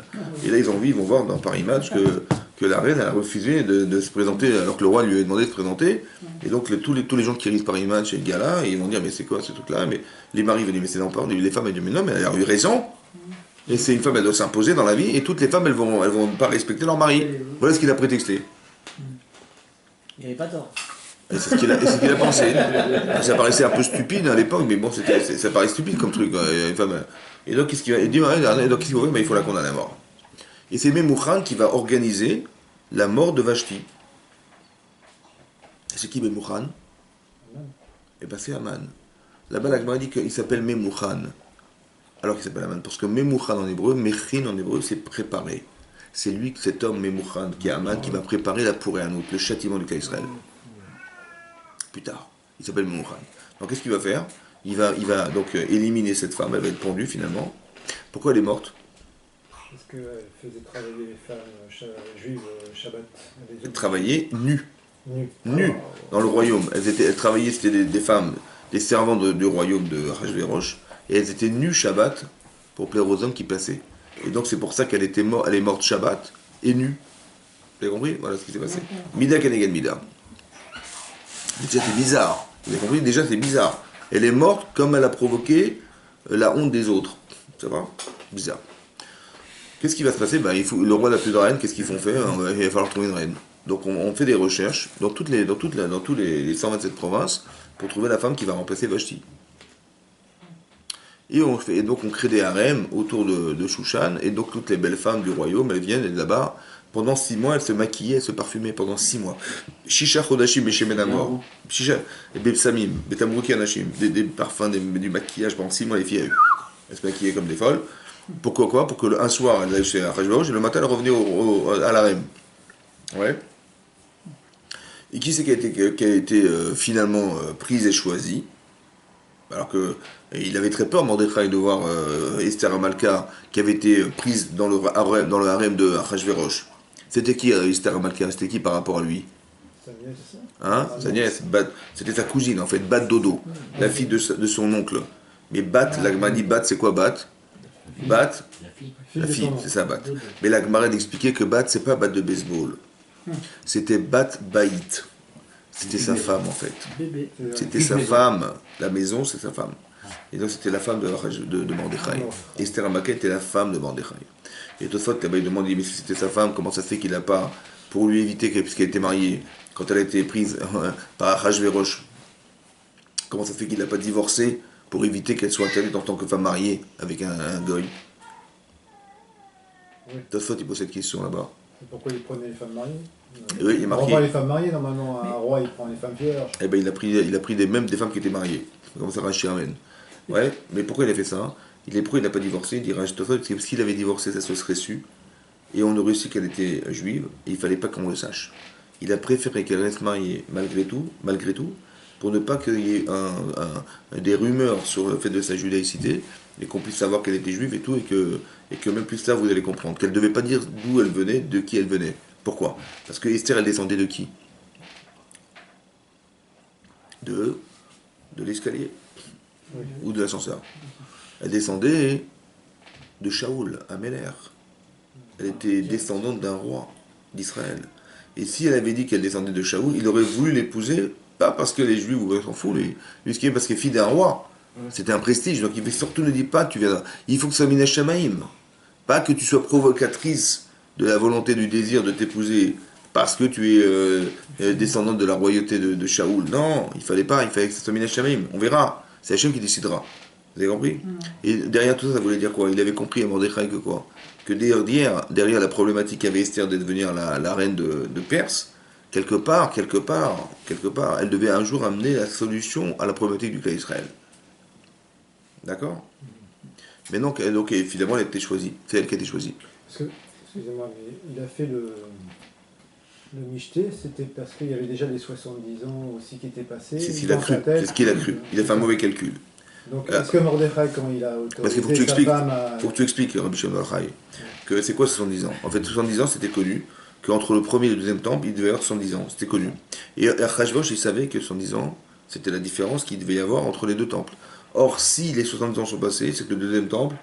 Et là, ils vont voir dans Paris Match que la reine, elle a refusé de se présenter alors que le roi lui a demandé de se présenter. Et donc, tous les gens qui lisent Paris Match et le gala, ils vont dire, mais c'est quoi ce truc-là? Mais les maris vont dire, mais c'est n'importe quoi. Les femmes, elles disent, mais non, mais elle a eu raison. Et c'est une femme, elle doit s'imposer dans la vie. Et toutes les femmes, elles vont pas respecter leur mari. Voilà ce qu'il a prétexté. Il n'y avait pas tort. Et c'est ce qu'il a pensé. Ça paraissait un peu stupide à l'époque, mais bon, ça paraît stupide comme truc. Une femme. Et donc, qu'est-ce qu'il va dire? Donc, qu'est-ce qu'il va faire? Il faut la condamner à mort. Et c'est Memouchan qui va organiser la mort de Vashti. C'est qui Memouchan? Eh bien c'est Aman. Là-bas, la Gemara dit qu'il s'appelle Memouchan. Alors qu'il s'appelle Aman. Parce que Memouchan en hébreu, Mechin en hébreu, c'est préparé. C'est lui, cet homme Memouchan, qui est Aman, qui va préparer la Pouréanout, le châtiment du cas Israël. Plus tard. Il s'appelle Memouchan. Donc qu'est-ce qu'il va faire? Il va donc éliminer cette femme, elle va être pendue finalement. Pourquoi elle est morte? Parce qu'elle faisait travailler les femmes juives Shabbat. Elle travaillait nues. Nues. Dans le royaume. Elles travaillaient, c'était des femmes, des servantes du royaume de Achashverosh, et elles étaient nues Shabbat pour plaire aux hommes qui passaient. Et donc c'est pour ça qu'elle est morte Shabbat et nue. Vous avez compris? Voilà ce qui s'est passé. Mida Keneged Mida. Déjà c'est bizarre. Vous avez compris? Déjà c'est bizarre. Elle est morte comme elle a provoqué la honte des autres. Ça va? Bizarre. Qu'est-ce qui va se passer? Le roi n'a plus de reine, qu'est-ce qu'ils font faire? Il va falloir trouver une reine. Donc on fait des recherches dans tous les 127 provinces pour trouver la femme qui va remplacer Vashti. Et donc on crée des harems autour de Shushan, et donc toutes les belles femmes du royaume, elles viennent là-bas. Pendant 6 mois, elles se maquillaient, elles se parfumaient pendant 6 mois. Shisha Chodashim Beshemen Amor. Shisha Bepsamim, Betamruki Anashim. Des parfums, du maquillage pendant 6 mois, les filles, elles se maquillaient comme des folles. Pourquoi quoi? Pour que un soir, elles allaient chez Achashverosh, et le matin, elles revenaient à l'harem. Ouais. Et qui c'est qui a été finalement prise et choisie? Alors qu'il avait très peur, Mordechai, de voir Esther Amalka, qui avait été prise dans le harem de Achashverosh. C'était qui Esther Amalka? C'était qui par rapport à lui? Sa nièce. C'était sa cousine, en fait, Bat Dodo, la fille de son oncle. Mais Bat, la Gemara dit Bat, c'est quoi Bat? Bat, la fille, c'est ça Bat. Mais la Gemara expliquait que Bat, c'est pas Bat de baseball. C'était Bat Baït. C'était sa femme en fait. C'était sa femme. La maison, c'est sa femme. Et donc c'était la femme de Mordechai. Esther Amalka était la femme de Mordechai. Et toutefois, il demande, mais si c'était sa femme, comment ça se fait qu'il n'a pas, pour lui éviter, puisqu'elle était mariée, quand elle a été prise par Achashverosh, comment ça se fait qu'il n'a pas divorcé pour éviter qu'elle soit interdite en tant que femme mariée avec un goy? Toutefois, il pose cette question là-bas. Pourquoi il prenait les femmes mariées? Oui, il est marqué. On prend les femmes mariées, normalement, un roi, il prend les femmes vierges. Eh ben, il a pris même des femmes qui étaient mariées. Comme ça, Rashi ramène. Ouais, mais pourquoi il a fait ça? Pourquoi il n'a pas divorcé? Il dit Rashi Tofel, parce qu'il avait divorcé, ça se serait su. Et on aurait su qu'elle était juive, et il ne fallait pas qu'on le sache. Il a préféré qu'elle reste mariée malgré tout, pour ne pas qu'il y ait des rumeurs sur le fait de sa judaïcité, et qu'on puisse savoir qu'elle était juive et tout, et que même plus tard vous allez comprendre qu'elle ne devait pas dire d'où elle venait, de qui elle venait. Pourquoi? Parce que Esther, elle descendait de qui? De l'escalier. Oui. Ou de l'ascenseur. Elle descendait de Shaoul, Améler. Elle était descendante d'un roi d'Israël. Et si elle avait dit qu'elle descendait de Shaoul, il aurait voulu l'épouser, pas parce que les Juifs s'en foutent, parce qu'elle est fille d'un roi. C'était un prestige, donc il surtout ne dit pas tu viendras. Il faut que ça soit Shamaïm. Pas que tu sois provocatrice de la volonté du désir de t'épouser parce que tu es descendante de la royauté de Shaoul. Non, il fallait que ça soit Shamaïm. On verra. C'est Hachem qui décidera. Vous avez compris? Et derrière tout ça, ça voulait dire quoi? Il avait compris à Mordechai que quoi? Que derrière la problématique qu'avait Esther de devenir la reine de Perse, quelque part, elle devait un jour amener la solution à la problématique du cas Israël. D'accord? Mais donc finalement, elle a été choisie. C'est elle qui a été choisie. Parce que, excusez-moi, mais il a fait le michté, c'était parce qu'il y avait déjà les 70 ans aussi qui étaient passés. C'est ce qu'il a cru. C'est ce qu'il a cru. Il a fait un mauvais calcul. Donc, est-ce que Mordechai, quand il a autorisé parce qu'il faut que tu expliques, Rabbi Shimon Bar Yochai, que c'est quoi 70 ans? En fait, 70 ans, c'était connu qu'entre le premier et le deuxième temple, il devait y avoir 70 ans. C'était connu. Et Achashverosh, il savait que 70 ans, c'était la différence qu'il devait y avoir entre les deux temples. Or, si les 70 ans sont passés, c'est que le deuxième temple,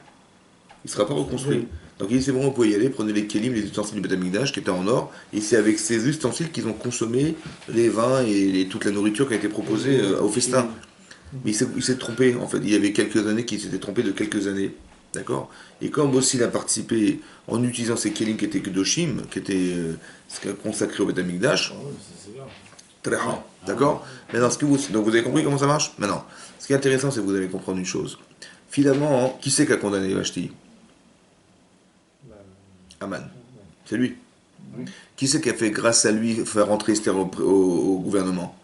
il ne sera pas reconstruit. Donc il dit, c'est bon, vous pouvez y aller, prenez les kélim, les ustensiles du Beth Amikdash qui étaient en or, et c'est avec ces ustensiles qu'ils ont consommé les vins et toute la nourriture qui a été proposée au festin. Mais il s'est trompé, en fait. Il y avait quelques années qu'il s'était trompé de quelques années. D'accord? Et comme aussi il a participé en utilisant ces kélim qui étaient Kedoshim, qui étaient consacrés au Beth Amikdash, très rare. D'accord? Maintenant, donc vous avez compris comment ça marche? Maintenant, ce qui est intéressant, c'est que vous allez comprendre une chose. Finalement, qui c'est qui a condamné Vashti? Aman. C'est lui. Oui. Qui c'est qui a fait, grâce à lui, faire rentrer Esther au gouvernement,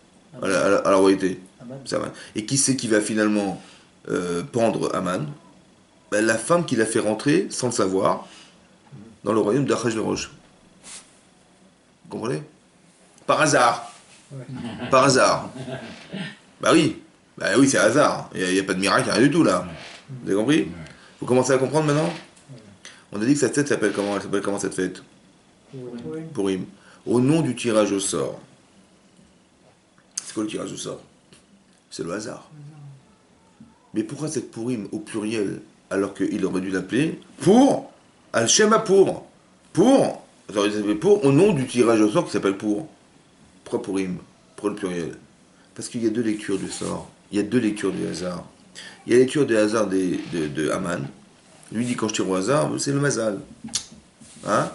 à la royauté? Aman. C'est Aman. Et qui c'est qui va finalement pendre Aman? Ben, la femme qui l'a fait rentrer, sans le savoir, dans le royaume d'Achashverosh. Vous comprenez? Par hasard. Ouais. Par hasard. Bah oui. Bah oui, c'est hasard. Il n'y a pas de miracle, rien du tout là. Vous avez compris? Vous commencez à comprendre maintenant? On a dit que cette fête s'appelle comment? Elle s'appelle comment cette fête? Oui. Purim. Au nom du tirage au sort. C'est quoi le tirage au sort? C'est le hasard. Mais pourquoi cette Purim au pluriel alors qu'il aurait dû l'appeler pour Al-Shema pour au nom du tirage au sort qui s'appelle pour. Pourquoi Purim? Pour le pluriel? Parce qu'il y a deux lectures du sort. Il y a deux lectures du hasard. Il y a la lecture du hasard de Haman. Lui dit quand je tire au hasard, c'est le mazal. Hein?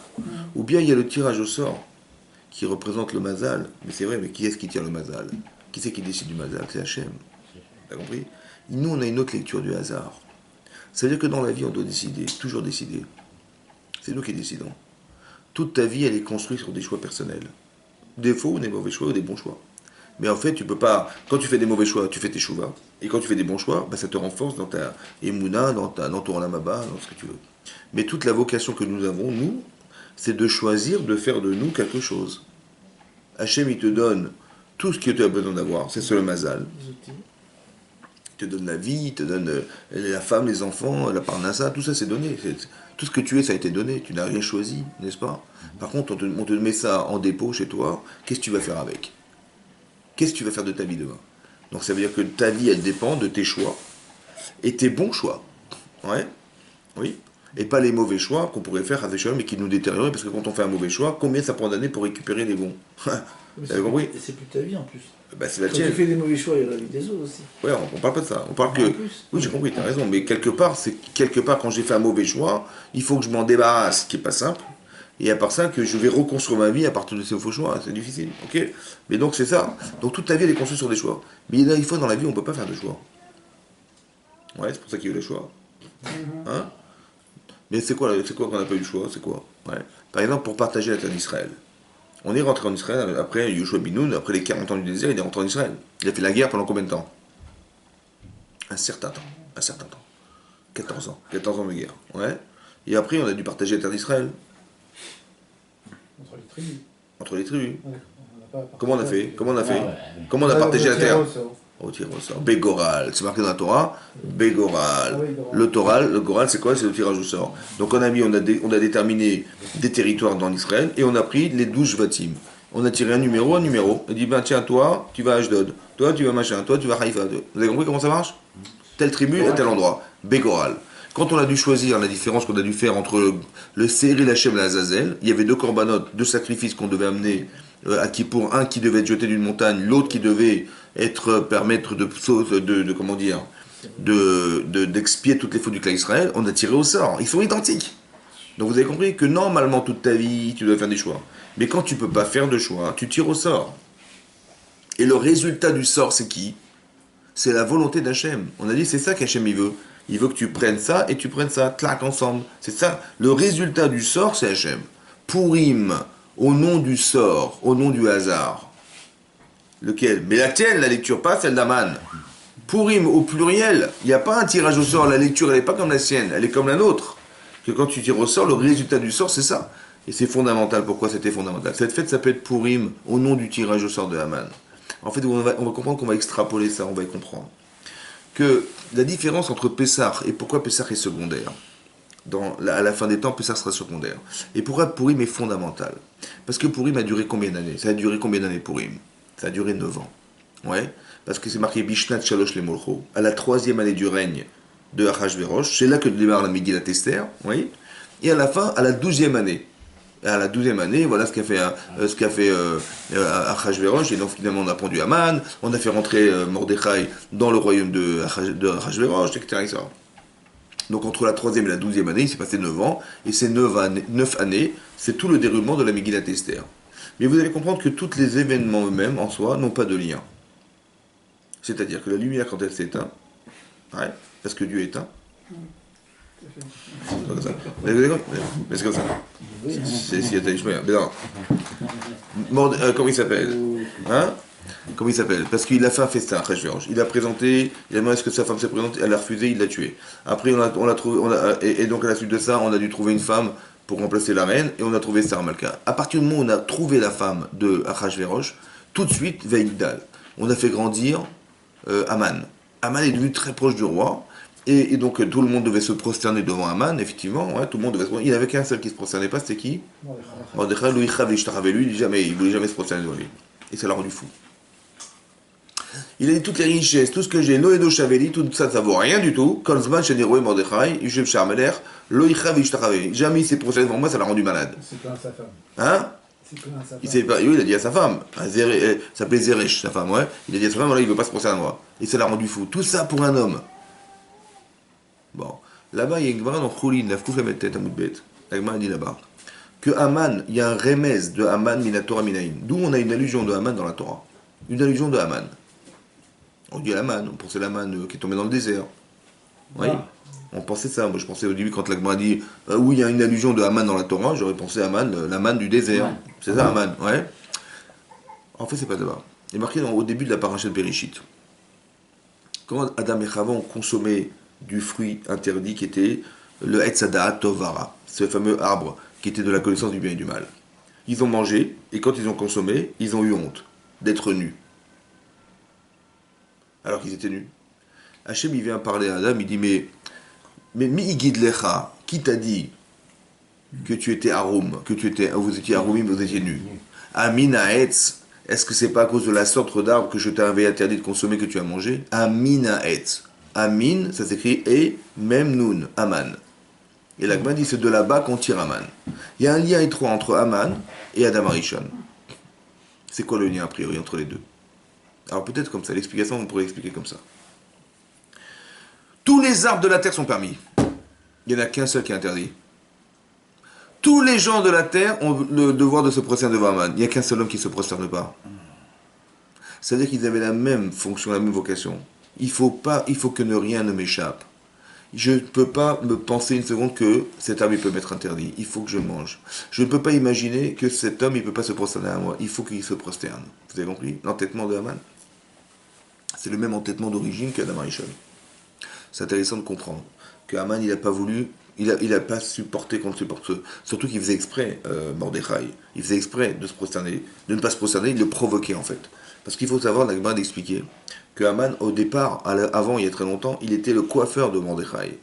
Ou bien il y a le tirage au sort qui représente le mazal. Mais c'est vrai, mais qui est-ce qui tire le mazal? Qui c'est qui décide du mazal? C'est Hachem. T'as compris? Nous, on a une autre lecture du hasard. Ça veut dire que dans la vie, on doit décider, toujours décider. C'est nous qui décidons. Toute ta vie, elle est construite sur des choix personnels. Des faux ou des mauvais choix ou des bons choix. Mais en fait, tu peux pas. Quand tu fais des mauvais choix, tu fais tes chouvas. Et quand tu fais des bons choix, bah, ça te renforce dans ta émouna, dans ton olamaba, dans ce que tu veux. Mais toute la vocation que nous avons, nous, c'est de choisir de faire de nous quelque chose. Hachem, il te donne tout ce que tu as besoin d'avoir. C'est le mazal. Les outils. Il te donne la vie, il te donne la femme, les enfants, la parnassa, tout ça c'est donné. Tout ce que tu es, ça a été donné. Tu n'as rien choisi, n'est-ce pas? Par contre, on te met ça en dépôt chez toi. Qu'est-ce que tu vas faire avec? Qu'est-ce que tu vas faire de ta vie demain? Donc ça veut dire que ta vie, elle dépend de tes choix. Et tes bons choix. Ouais. Oui. Et pas les mauvais choix qu'on pourrait faire avec Shalom mais qui nous détériorent. Parce que quand on fait un mauvais choix, combien ça prend d'années pour récupérer les bons? Vous avez compris? Et c'est plus ta vie en plus. Bah, c'est la Quand tienne. tu fais des mauvais choix, il y a la vie des autres aussi. Ouais, on parle pas de ça. On parle En que. plus. Oui, j'ai compris, t'as raison. Mais quelque part, quand j'ai fait un mauvais choix, il faut que je m'en débarrasse, ce qui est pas simple. Et à part ça, que je vais reconstruire ma vie à partir de ces faux choix. C'est difficile, ok? Mais donc c'est ça. Donc toute ta vie, elle est construite sur des choix. Mais il y a des fois dans la vie, on peut pas faire de choix. Ouais, c'est pour ça qu'il y a eu les choix. Hein? Mais c'est quoi qu'on n'a pas eu le choix? C'est quoi? Ouais. Par exemple, pour partager la terre d'Israël. On est rentré en Israël, après Yoshua Binoun, après les 40 ans du désert, il est rentré en Israël. Il a fait la guerre pendant combien de temps? Un certain temps. 14 ans. 14 ans de guerre. Ouais. Et après, on a dû partager la terre d'Israël. Entre les tribus. Entre les tribus. Ouais, on n'a pas Comment on a fait? Comment on a fait? Ah ouais. Comment on a partagé la terre? Au Au tir au sort. Bégoral. C'est marqué dans la Torah. Bégoral. Ah oui, Goral. Le Goral, c'est quoi? C'est le tirage au sort. Donc on a déterminé des territoires dans l'Israël et on a pris les 12 Shvatim. On a tiré un numéro. On dit, ben tiens, toi, tu vas à Ashdod. Toi, tu vas machin. Toi, tu vas à Haïfa. Vous avez compris comment ça marche? Telle tribu à tel endroit. Bégoral. Quand on a dû choisir la différence qu'on a dû faire entre le Seir et l'Hachem et l'Azazel, il y avait deux corbanotes, deux sacrifices qu'on devait amener à Kippour, un qui devait être jeté d'une montagne, l'autre qui devait permettre d'expier toutes les fautes du clan Israël. On a tiré au sort. Ils sont identiques. Donc vous avez compris que normalement toute ta vie, tu dois faire des choix. Mais quand tu peux pas faire de choix, tu tires au sort. Et le résultat du sort, c'est qui? C'est la volonté d'Hachem. On a dit, c'est ça qu'Hachem il veut. Il veut que tu prennes ça et tu prennes ça, clac, ensemble. C'est ça. Le résultat du sort, c'est Hachem. Purim, au nom du sort, au nom du hasard. Lequel? Mais la tienne, la lecture, pas celle d'Aman. Purim, au pluriel, il n'y a pas un tirage au sort. La lecture, elle n'est pas comme la sienne, elle est comme la nôtre. Que quand tu tires au sort, le résultat du sort, c'est ça. Et c'est fondamental. Pourquoi c'était fondamental? Cette fête s'appelle Purim, au nom du tirage au sort de Haman. En fait, on va comprendre qu'on va extrapoler ça, on va y comprendre. Que la différence entre Pessah et pourquoi Pessah est secondaire. À la fin des temps, Pessah sera secondaire. Et pourquoi Purim est fondamental? Parce que Purim a duré combien d'années? Ça a duré combien d'années Purim? Ça a duré 9 ans. Ouais. Parce que c'est marqué Bishnat Shalosh le Molcho. À la 3e année du règne de Achashverosh, c'est là que démarre la Megillat Esther. Oui. Et à la fin, à la 12e année. À la 12e année, voilà ce qu'a fait Achashverosh, et donc finalement on a pendu Haman, on a fait rentrer Mordechai dans le royaume de Achashverosh, etc. Donc entre la 3e et la 12e année, il s'est passé 9 ans, et ces 9 années, c'est tout le déroulement de la Megillat Esther. Mais vous allez comprendre que tous les événements eux-mêmes, en soi, n'ont pas de lien. C'est-à-dire que la lumière, quand elle s'éteint, ouais, parce que Dieu est éteint, C'est pas comme ça. Mais c'est comme ça. C'est si t'as Ishmael. Mais non. Comment il s'appelle? Hein? Comment il s'appelle? Parce qu'il a fait un festin, Achashverosh. Il a présenté, il a demandé est-ce que sa femme s'est présentée, elle a refusé, il l'a tué. Après, on l'a trouvé, et donc à la suite de ça, on a dû trouver une femme pour remplacer la reine, et on a trouvé Sarah Malka. À partir du moment où on a trouvé la femme de Achashverosh, tout de suite, Veigdal. On a fait grandir Aman. Aman est devenu très proche du roi, et donc tout le monde devait se prosterner devant Aman, effectivement, ouais, tout le monde devait se prosterner. Il n'y avait qu'un seul qui ne se prosternait pas, c'était qui? Mordechai, lui, il voulait jamais se prosterner devant lui. Et ça l'a rendu fou. Il a dit toutes les richesses, tout ce que j'ai, Noédo Chaveli, tout ça, ça vaut rien du tout. Kolzman, Sheniroé, Mordechai, Yushev Charmeler, Loïcha Vishtachaveli. Jamais il s'est prosterné devant moi, ça l'a rendu malade. C'est plein à sa femme. Hein? Oui, il a dit à sa femme, ça s'appelait Zeresh, sa femme, ouais. Il a dit à sa femme, voilà, il ne veut pas se prosterner à moi. Et ça l'a rendu fou. Tout ça pour un homme. Bon. Là-bas, il y a une Gemara dans Choulin, la Fkouf la tête à Moudbet. La Gemara dit là-bas que Haman, il y a un remez de Haman Minatora Minaïn. D'où on a une allusion de Haman dans la Torah. Une allusion de Haman. On dit Haman, on pensait l'Haman qui est tombé dans le désert. Oui. On pensait ça. Moi, je pensais au début, quand la Gemara dit oui, il y a une allusion de Haman dans la Torah, j'aurais pensé à Haman, l'Haman du désert. Ouais. C'est ça, Haman, ouais. En fait, c'est pas là-bas. Il est marqué au début de la paracha de Bereshit. Quand Adam et Chava ont consommé du fruit interdit qui était le Etzadat Tovara, ce fameux arbre qui était de la connaissance du bien et du mal. Ils ont mangé, et quand ils ont consommé, ils ont eu honte d'être nus. Alors qu'ils étaient nus. Hachem, il vient parler à Adam, il dit, mais mi lecha, qui t'a dit que tu étais arum, vous étiez arumim, vous étiez nus? Amin haetz, est-ce que c'est pas à cause de la sorte d'arbre que je t'avais interdit de consommer que tu as mangé? Amin haetz. Amin, ça s'écrit et même nun, Aman. Et l'Agma dit c'est de là-bas qu'on tire Aman. Il y a un lien étroit entre Aman et Adam Arishon. C'est quoi le lien a priori entre les deux? Alors peut-être comme ça, l'explication on pourrait l'expliquer comme ça. Tous les arbres de la terre sont permis. Il n'y en a qu'un seul qui est interdit. Tous les gens de la terre ont le devoir de se prosterner devant Aman. Il n'y a qu'un seul homme qui ne se prosterne pas. C'est-à-dire qu'ils avaient la même fonction, la même vocation. Il faut que rien ne m'échappe. Je ne peux pas me penser une seconde que cet arbre peut m'être interdit. Il faut que je mange. Je ne peux pas imaginer que cet homme il ne peut pas se prosterner à moi. Il faut qu'il se prosterne. Vous avez compris? L'entêtement de Haman. C'est le même entêtement d'origine qu'Adam Arishon. C'est intéressant de comprendre que Haman il n'a pas voulu, il n'a pas supporté qu'on le supporte. Surtout qu'il faisait exprès, Mordechai. Il faisait exprès de se prosterner, de ne pas se prosterner, il le provoquait en fait. Parce qu'il faut savoir, la Gemara d'expliquer que Haman, au départ, avant, il y a très longtemps, il était le coiffeur de Mordechai.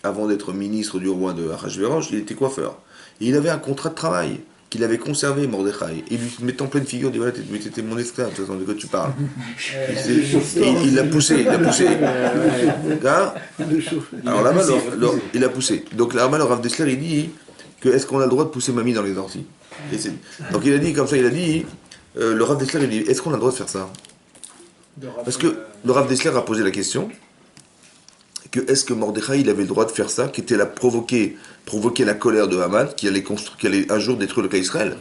Avant d'être ministre du roi de Achashverosh, il était coiffeur. Et il avait un contrat de travail qu'il avait conservé, Mordechai. Et lui mettant en pleine figure, il dit voilà, t'étais mon esclave, de toute façon, de quoi tu parles? Il l'a poussé, Hein? Alors là-bas, il a poussé. Donc là-bas, le Rav Dessler, il dit que est-ce qu'on a le droit de pousser mamie dans les orties? Donc il a dit comme ça, le Rav Dessler, il dit est-ce qu'on a le droit de faire ça? Parce que le Rav Dessler a posé la question que est-ce que Mordechai il avait le droit de faire ça, qui était provoquer la colère de Haman, qui allait un jour détruire le cas Israël.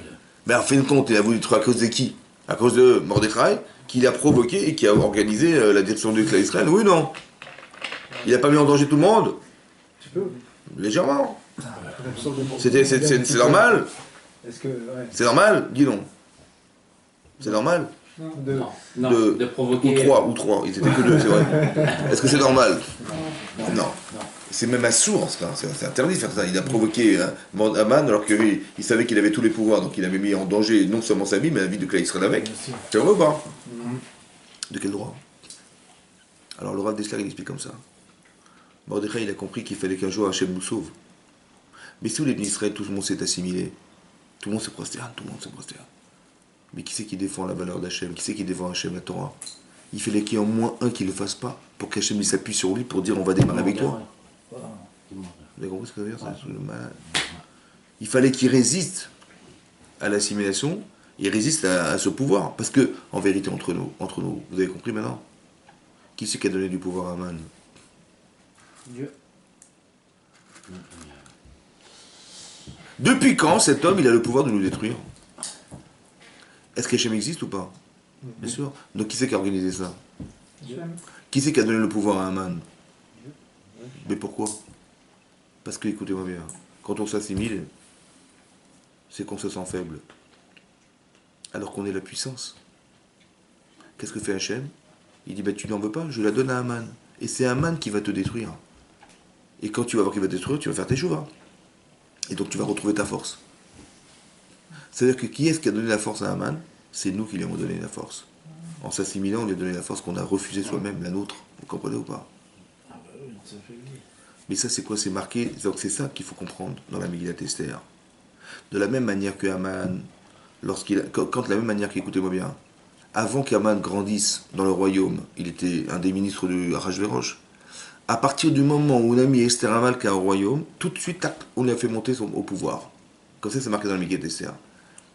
Mais en fin de compte, il a voulu détruire à cause de qui? À cause de Mordechai, qui l'a provoqué et qui a organisé la destruction du cas Israël. Oui ou non? Il n'a pas mis en danger tout le monde? Légèrement. C'est normal? C'est normal? Dis non. C'est normal? De provoquer. Ou trois, ils étaient que deux, c'est vrai. Est-ce que c'est normal? Non. C'est même assourd, c'est interdit de faire ça. Il a provoqué Haman alors qu'il savait qu'il avait tous les pouvoirs, donc il avait mis en danger non seulement sa vie, mais la vie de Klal Israël avec. Tu vois ou pas? De quel droit? Alors le Rav Dessler il explique comme ça. Mordechai il a compris qu'il fallait qu'un jour Hachem nous sauve. Mais si vous les Israël, tout le monde s'est assimilé. Tout le monde se prosterne, Mais qui c'est qui défend la valeur d'Hachem? Qui c'est qui défend Hachem, la Torah? Il fallait qu'il y ait au moins un qui ne le fasse pas, pour qu'Hachem s'appuie sur lui pour dire on va démarrer avec toi. Vous avez compris ce que ça veut dire? C'est le malade. Il fallait qu'il résiste à l'assimilation, il résiste à ce pouvoir. Parce que, en vérité, entre nous, vous avez compris maintenant? Qui c'est qui a donné du pouvoir à Haman? Dieu. Depuis quand cet homme il a le pouvoir de nous détruire? Est-ce qu'Hachem existe ou pas? Bien sûr. Donc qui c'est qui a organisé ça? Qui c'est qui a donné le pouvoir à Haman? Mais pourquoi? Parce que, écoutez-moi bien, quand on s'assimile, c'est qu'on se sent faible. Alors qu'on est la puissance. Qu'est-ce que fait Hachem? Il dit, tu n'en veux pas, je la donne à Aman. Et c'est Aman qui va te détruire. Et quand tu vas voir qu'il va te détruire, tu vas faire tes chouvas. Et donc tu vas retrouver ta force. C'est-à-dire que qui est-ce qui a donné la force à Aman? C'est nous qui lui avons donné la force. En s'assimilant, on lui a donné la force qu'on a refusée soi-même, la nôtre. Vous comprenez ou pas? Mais ça, c'est quoi? C'est marqué. Donc c'est ça qu'il faut comprendre dans la Megillat Esther. De la même manière que Haman, quand de la même manière qu'écoutez-moi bien, avant qu'Haman grandisse dans le royaume, il était un des ministres de Ahasverosh. À partir du moment où on a mis Esther Hamalka au royaume, tout de suite, on l'a fait monter au pouvoir. Comme ça, c'est marqué dans la Megillat Esther.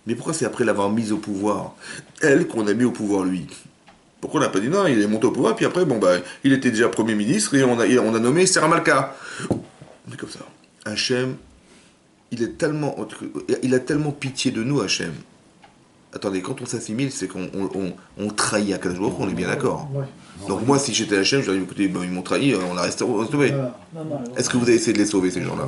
Mais pourquoi c'est après l'avoir mise au pouvoir, elle, qu'on a mis au pouvoir lui? Pourquoi on n'a pas dit non, il est monté au pouvoir, puis après, il était déjà Premier ministre et on a nommé Esther Hamalka. C'est comme ça. Hachem, il a tellement pitié de nous, Hachem. Attendez, quand on s'assimile, c'est qu'on trahit à Akadosh Baruch Hu, on est bien d'accord. Ouais. Donc moi, si j'étais Hachem, je leur dis, écoutez, ils m'ont trahi, on a resté sauvé. Est-ce que vous avez essayé de les sauver, ces gens-là?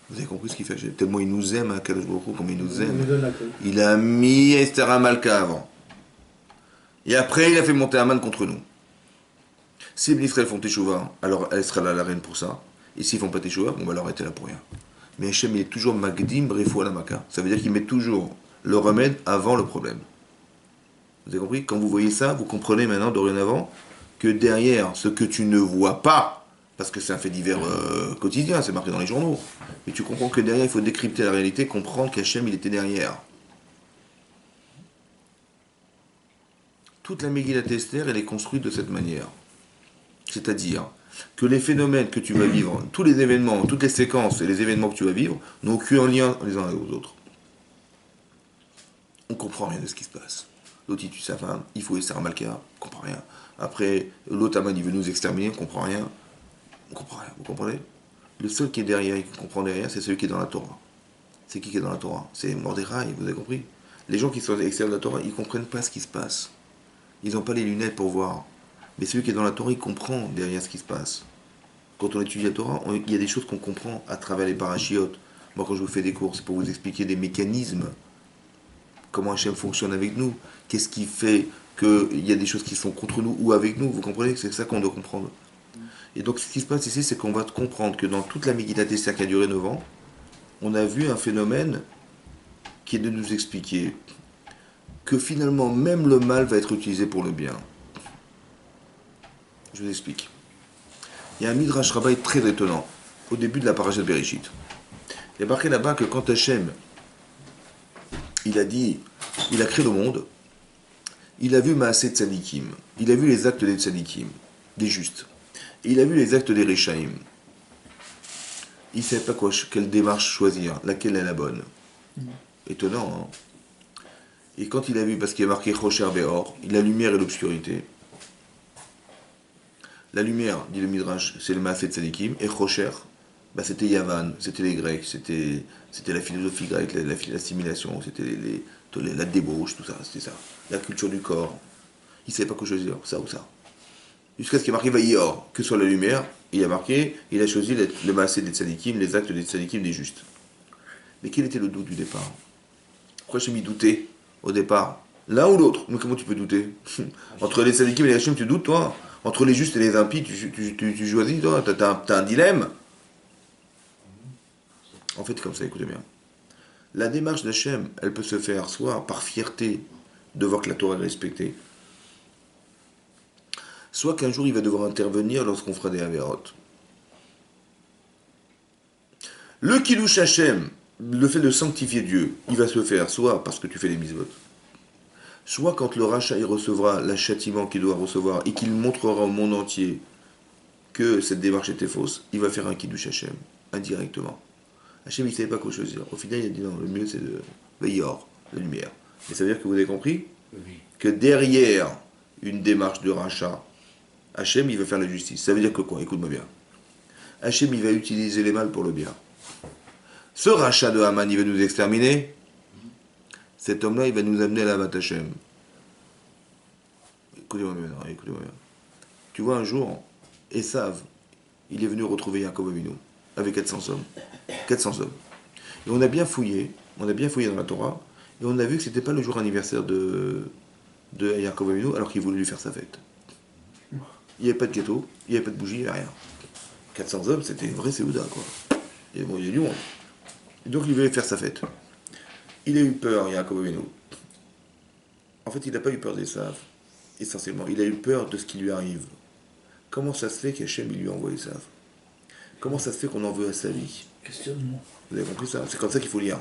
Vous avez compris ce qu'il fait? Tellement il nous aime, Akadosh Baruch Hu, comme il nous aime. Il a mis Esther Hamalka avant. Et après, il a fait monter Haman contre nous. Si les Israël font teshuva, alors elle sera là la reine pour ça. Et s'ils font pas teshuva, alors elle était là pour rien. Mais Hachem, il est toujours Magdim Brefou Alamaka. Ça veut dire qu'il met toujours le remède avant le problème. Vous avez compris? Quand vous voyez ça, vous comprenez maintenant, dorénavant, que derrière ce que tu ne vois pas, parce que c'est un fait divers quotidien, c'est marqué dans les journaux, mais tu comprends que derrière, il faut décrypter la réalité, comprendre qu'Hachem, il était derrière. Toute la Megillat Esther, elle est construite de cette manière. C'est-à-dire que les phénomènes que tu vas vivre, tous les événements, toutes les séquences et les événements que tu vas vivre n'ont aucun lien les uns avec les autres. On ne comprend rien de ce qui se passe. L'autre il tue sa femme, il faut Esther Hamalka, on ne comprend rien. Après, l'autre Haman il veut nous exterminer, on ne comprend rien. On ne comprend rien, vous comprenez? Le seul qui est derrière et qui comprend derrière, c'est celui qui est dans la Torah. C'est qui est dans la Torah? C'est Mordechai, vous avez compris? Les gens qui sont extérieurs de la Torah, ils ne comprennent pas ce qui se passe. Ils n'ont pas les lunettes pour voir. Mais celui qui est dans la Torah, il comprend derrière ce qui se passe. Quand on étudie la Torah, il y a des choses qu'on comprend à travers les parachiotes. Moi, quand je vous fais des cours, c'est pour vous expliquer des mécanismes. Comment Hachem fonctionne avec nous. Qu'est-ce qui fait qu'il y a des choses qui sont contre nous ou avec nous. Vous comprenez? C'est ça qu'on doit comprendre. Et donc, ce qui se passe ici, c'est qu'on va comprendre que dans toute la Megillat Esther qui a duré 9 ans, on a vu un phénomène qui est de nous expliquer que finalement, même le mal va être utilisé pour le bien. Je vous explique. Il y a un Midrash Rabbah très étonnant, au début de la paracha de Bereshit. Il y a marqué là-bas que quand Hachem, il a créé le monde, il a vu Maaseh Tzadikim, il a vu les actes des Tzadikim, des justes, et il a vu les actes des Rechaim. Il ne savait pas quelle démarche choisir, laquelle est la bonne. Étonnant, hein? Et quand il a vu, parce qu'il y a marqué Chocher Beor, la lumière et l'obscurité. La lumière, dit le Midrash, c'est le Maaseh Tzadikim, et Chocher, c'était Yavan, c'était les Grecs, c'était la philosophie grecque, l'assimilation, c'était la débauche, tout ça, c'était ça. La culture du corps. Il ne savait pas quoi choisir, ça ou ça. Jusqu'à ce qu'il y ait marqué Vaïor, que soit la lumière, il a marqué, il a choisi le Maaseh des Tzadikim, les actes des Tzadikim des justes. Mais quel était le doute du départ? Pourquoi je m'y doutais au départ? L'un ou l'autre? Mais comment tu peux douter? Entre les Tzadikim et les Hachem, tu doutes, toi? Entre les justes et les impies, tu choisis, toi? T'as un dilemme? En fait, comme ça, écoutez bien. La démarche d'Hachem, elle peut se faire soit par fierté de voir que la Torah est respectée, soit qu'un jour il va devoir intervenir lorsqu'on fera des Averot. Le Kiddush Hachem, le fait de sanctifier Dieu, il va se faire soit parce que tu fais les mitzvot, soit quand le rachat il recevra le châtiment qu'il doit recevoir et qu'il montrera au monde entier que cette démarche était fausse, il va faire un Kiddush Hachem, indirectement. Hachem il ne savait pas quoi choisir. Au final il a dit non, le mieux c'est de Veillor, la lumière. Et ça veut dire que vous avez compris que derrière une démarche de rachat, Hachem il va faire la justice. Ça veut dire que quoi? Écoute-moi bien. Hachem il va utiliser les mal pour le bien. Ce rachat de Haman, il va nous exterminer. Cet homme-là, il va nous amener à la Vat Hachem. Écoutez-moi bien, écoutez-moi bien. Tu vois, un jour, Esav, il est venu retrouver Yaakov Avinu avec 400 hommes. 400 hommes. Et on a bien fouillé dans la Torah, et on a vu que c'était pas le jour anniversaire de Yaakov Avinu, alors qu'il voulait lui faire sa fête. Il n'y avait pas de gâteau, il n'y avait pas de bougie, il n'y avait rien. 400 hommes, c'était une vraie Séouda, quoi. Et bon, il y a du monde. Et donc il voulait faire sa fête. Il a eu peur, Yaakov Avinu. En fait, il n'a pas eu peur d'Esav, essentiellement. Il a eu peur de ce qui lui arrive. Comment ça se fait qu'Hachem il lui envoie Esav? Comment ça se fait qu'on en veut à sa vie? Questionnement. Vous avez compris ça? C'est comme ça qu'il faut lire.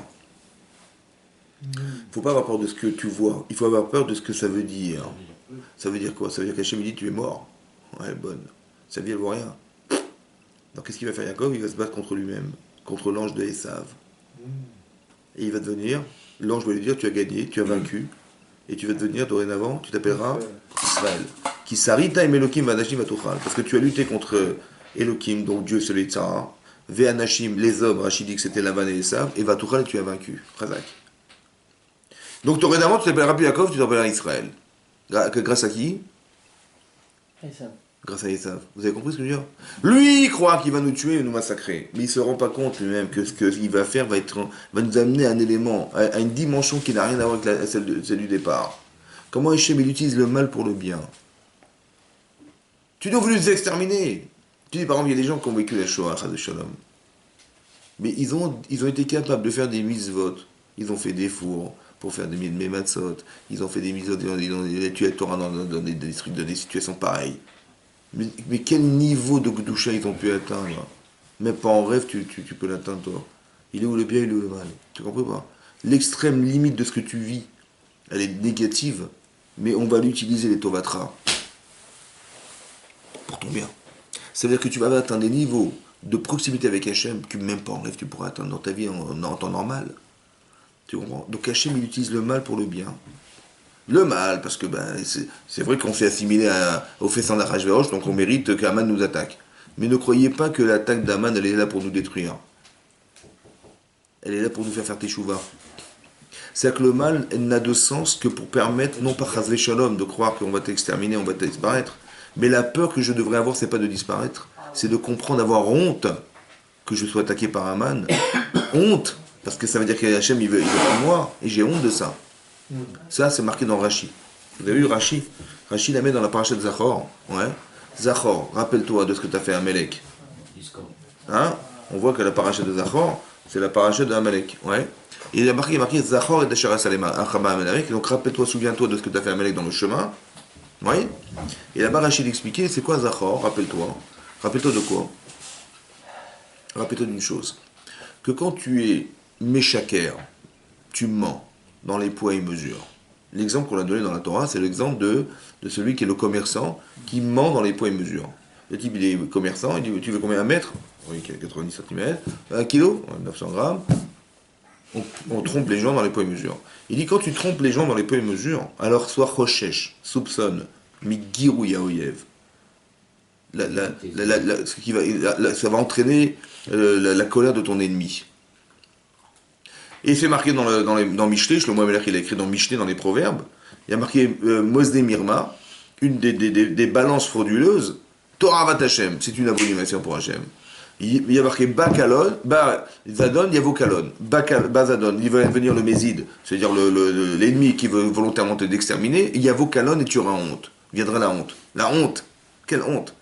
Il ne faut pas avoir peur de ce que tu vois, il faut avoir peur de ce que ça veut dire. Ça veut dire quoi? Ça veut dire qu'Hachem dit tu es mort. Ouais, bonne. Sa vie elle vaut rien. Donc qu'est-ce qu'il va faire Yaakov? Il va se battre contre lui-même, contre l'ange de Esav. Et il va devenir, l'ange va lui dire tu as gagné, tu as vaincu, et tu vas devenir dorénavant, tu t'appelleras Israël. Qui sarita et Elohim vanashim vatuchal. Parce que tu as lutté contre Elohim, donc Dieu c'est les Tzara, Ve'anashim, les hommes, Rachid dit que c'était Lavan et Esav, et vatuchal tu as vaincu. Chazak. Donc dorénavant, tu t'appelleras plus Yaakov, tu t'appelleras Israël. Grâce à qui? Esav. Grâce à Esav. Vous avez compris ce que je veux dire? Lui, il croit qu'il va nous tuer et nous massacrer. Mais il ne se rend pas compte lui-même que ce qu'il va faire va nous amener à un élément, à une dimension qui n'a rien à voir avec celle du départ. Comment Hachem il utilise le mal pour le bien? Tu dois voulu les exterminer. Tu dis par exemple, il y a des gens qui ont vécu la Shoah, Chas de Shalom. Mais ils ont été capables de faire des mitzvot. Ils ont fait des fours pour faire des matzot. Ils ont fait des mitzvot, ils ont tué la Torah dans des situations pareilles. Mais quel niveau de Gdusha ils ont pu atteindre? Même pas en rêve, tu peux l'atteindre, toi. Il est où le bien, il est où le mal? Tu comprends pas? L'extrême limite de ce que tu vis, elle est négative, mais on va l'utiliser, les Tovatras, pour ton bien. Ça veut dire que tu vas atteindre des niveaux de proximité avec Hachem que même pas en rêve tu pourras atteindre dans ta vie en temps normal. Tu comprends? Donc Hachem, il utilise le mal pour le bien. Le mal, parce que c'est vrai qu'on s'est assimilé au festin d'Achashverosh, donc on mérite qu'Aman nous attaque. Mais ne croyez pas que l'attaque d'Aman, elle est là pour nous détruire. Elle est là pour nous faire teshuva. C'est-à-dire que le mal n'a de sens que pour permettre, non pas chas v'shalom, de croire qu'on va t'exterminer, on va te disparaître. Mais la peur que je devrais avoir, c'est pas de disparaître, c'est de comprendre, d'avoir honte que je sois attaqué par Aman. Honte, parce que ça veut dire que Hachem, il veut pour moi, et j'ai honte de ça. Ça, c'est marqué dans Rashi. Vous avez vu Rashi? Rashi la met dans la paracha de Zachor. Ouais. Zachor, rappelle-toi de ce que tu as fait à Amalek. Hein? On voit que la paracha de Zachor, c'est la paracha de Amalek. Ouais. Et il a marqué Zachor et Dashara Salema, Achama Amalek. Donc rappelle-toi, souviens-toi de ce que tu as fait à Amalek dans le chemin. Oui. Et là-bas, Rashi expliquait c'est quoi Zachor? Rappelle-toi. Rappelle-toi de quoi? Rappelle-toi d'une chose. Que quand tu es méchaker, tu mens dans les poids et mesures. L'exemple qu'on a donné dans la Torah, c'est l'exemple de celui qui est le commerçant qui ment dans les poids et mesures. Le type, il est commerçant, il dit tu veux combien? 1 mètre? Oui, 90 cm. 1 kilo? 900 grammes. On trompe les gens dans les poids et mesures. Il dit quand tu trompes les gens dans les poids et mesures, alors sois rochesh, soupçonne, migirou yaoyev. Ça va entraîner la colère de ton ennemi. Et c'est marqué dans Mishlé, Shlomo Amelech il a écrit dans Mishlé, dans les Proverbes, il y a marqué Mosde Mirma, une des balances frauduleuses, Torah Vat Hashem, c'est une abomination pour Hashem. Il y a marqué Bakalon, Zadon, Yavokalon, Bazadon, il va venir le Mézid, c'est-à-dire l'ennemi qui veut volontairement te d'exterminer, et Yavokalon et tu auras honte. Viendra la honte. La honte. Quelle honte?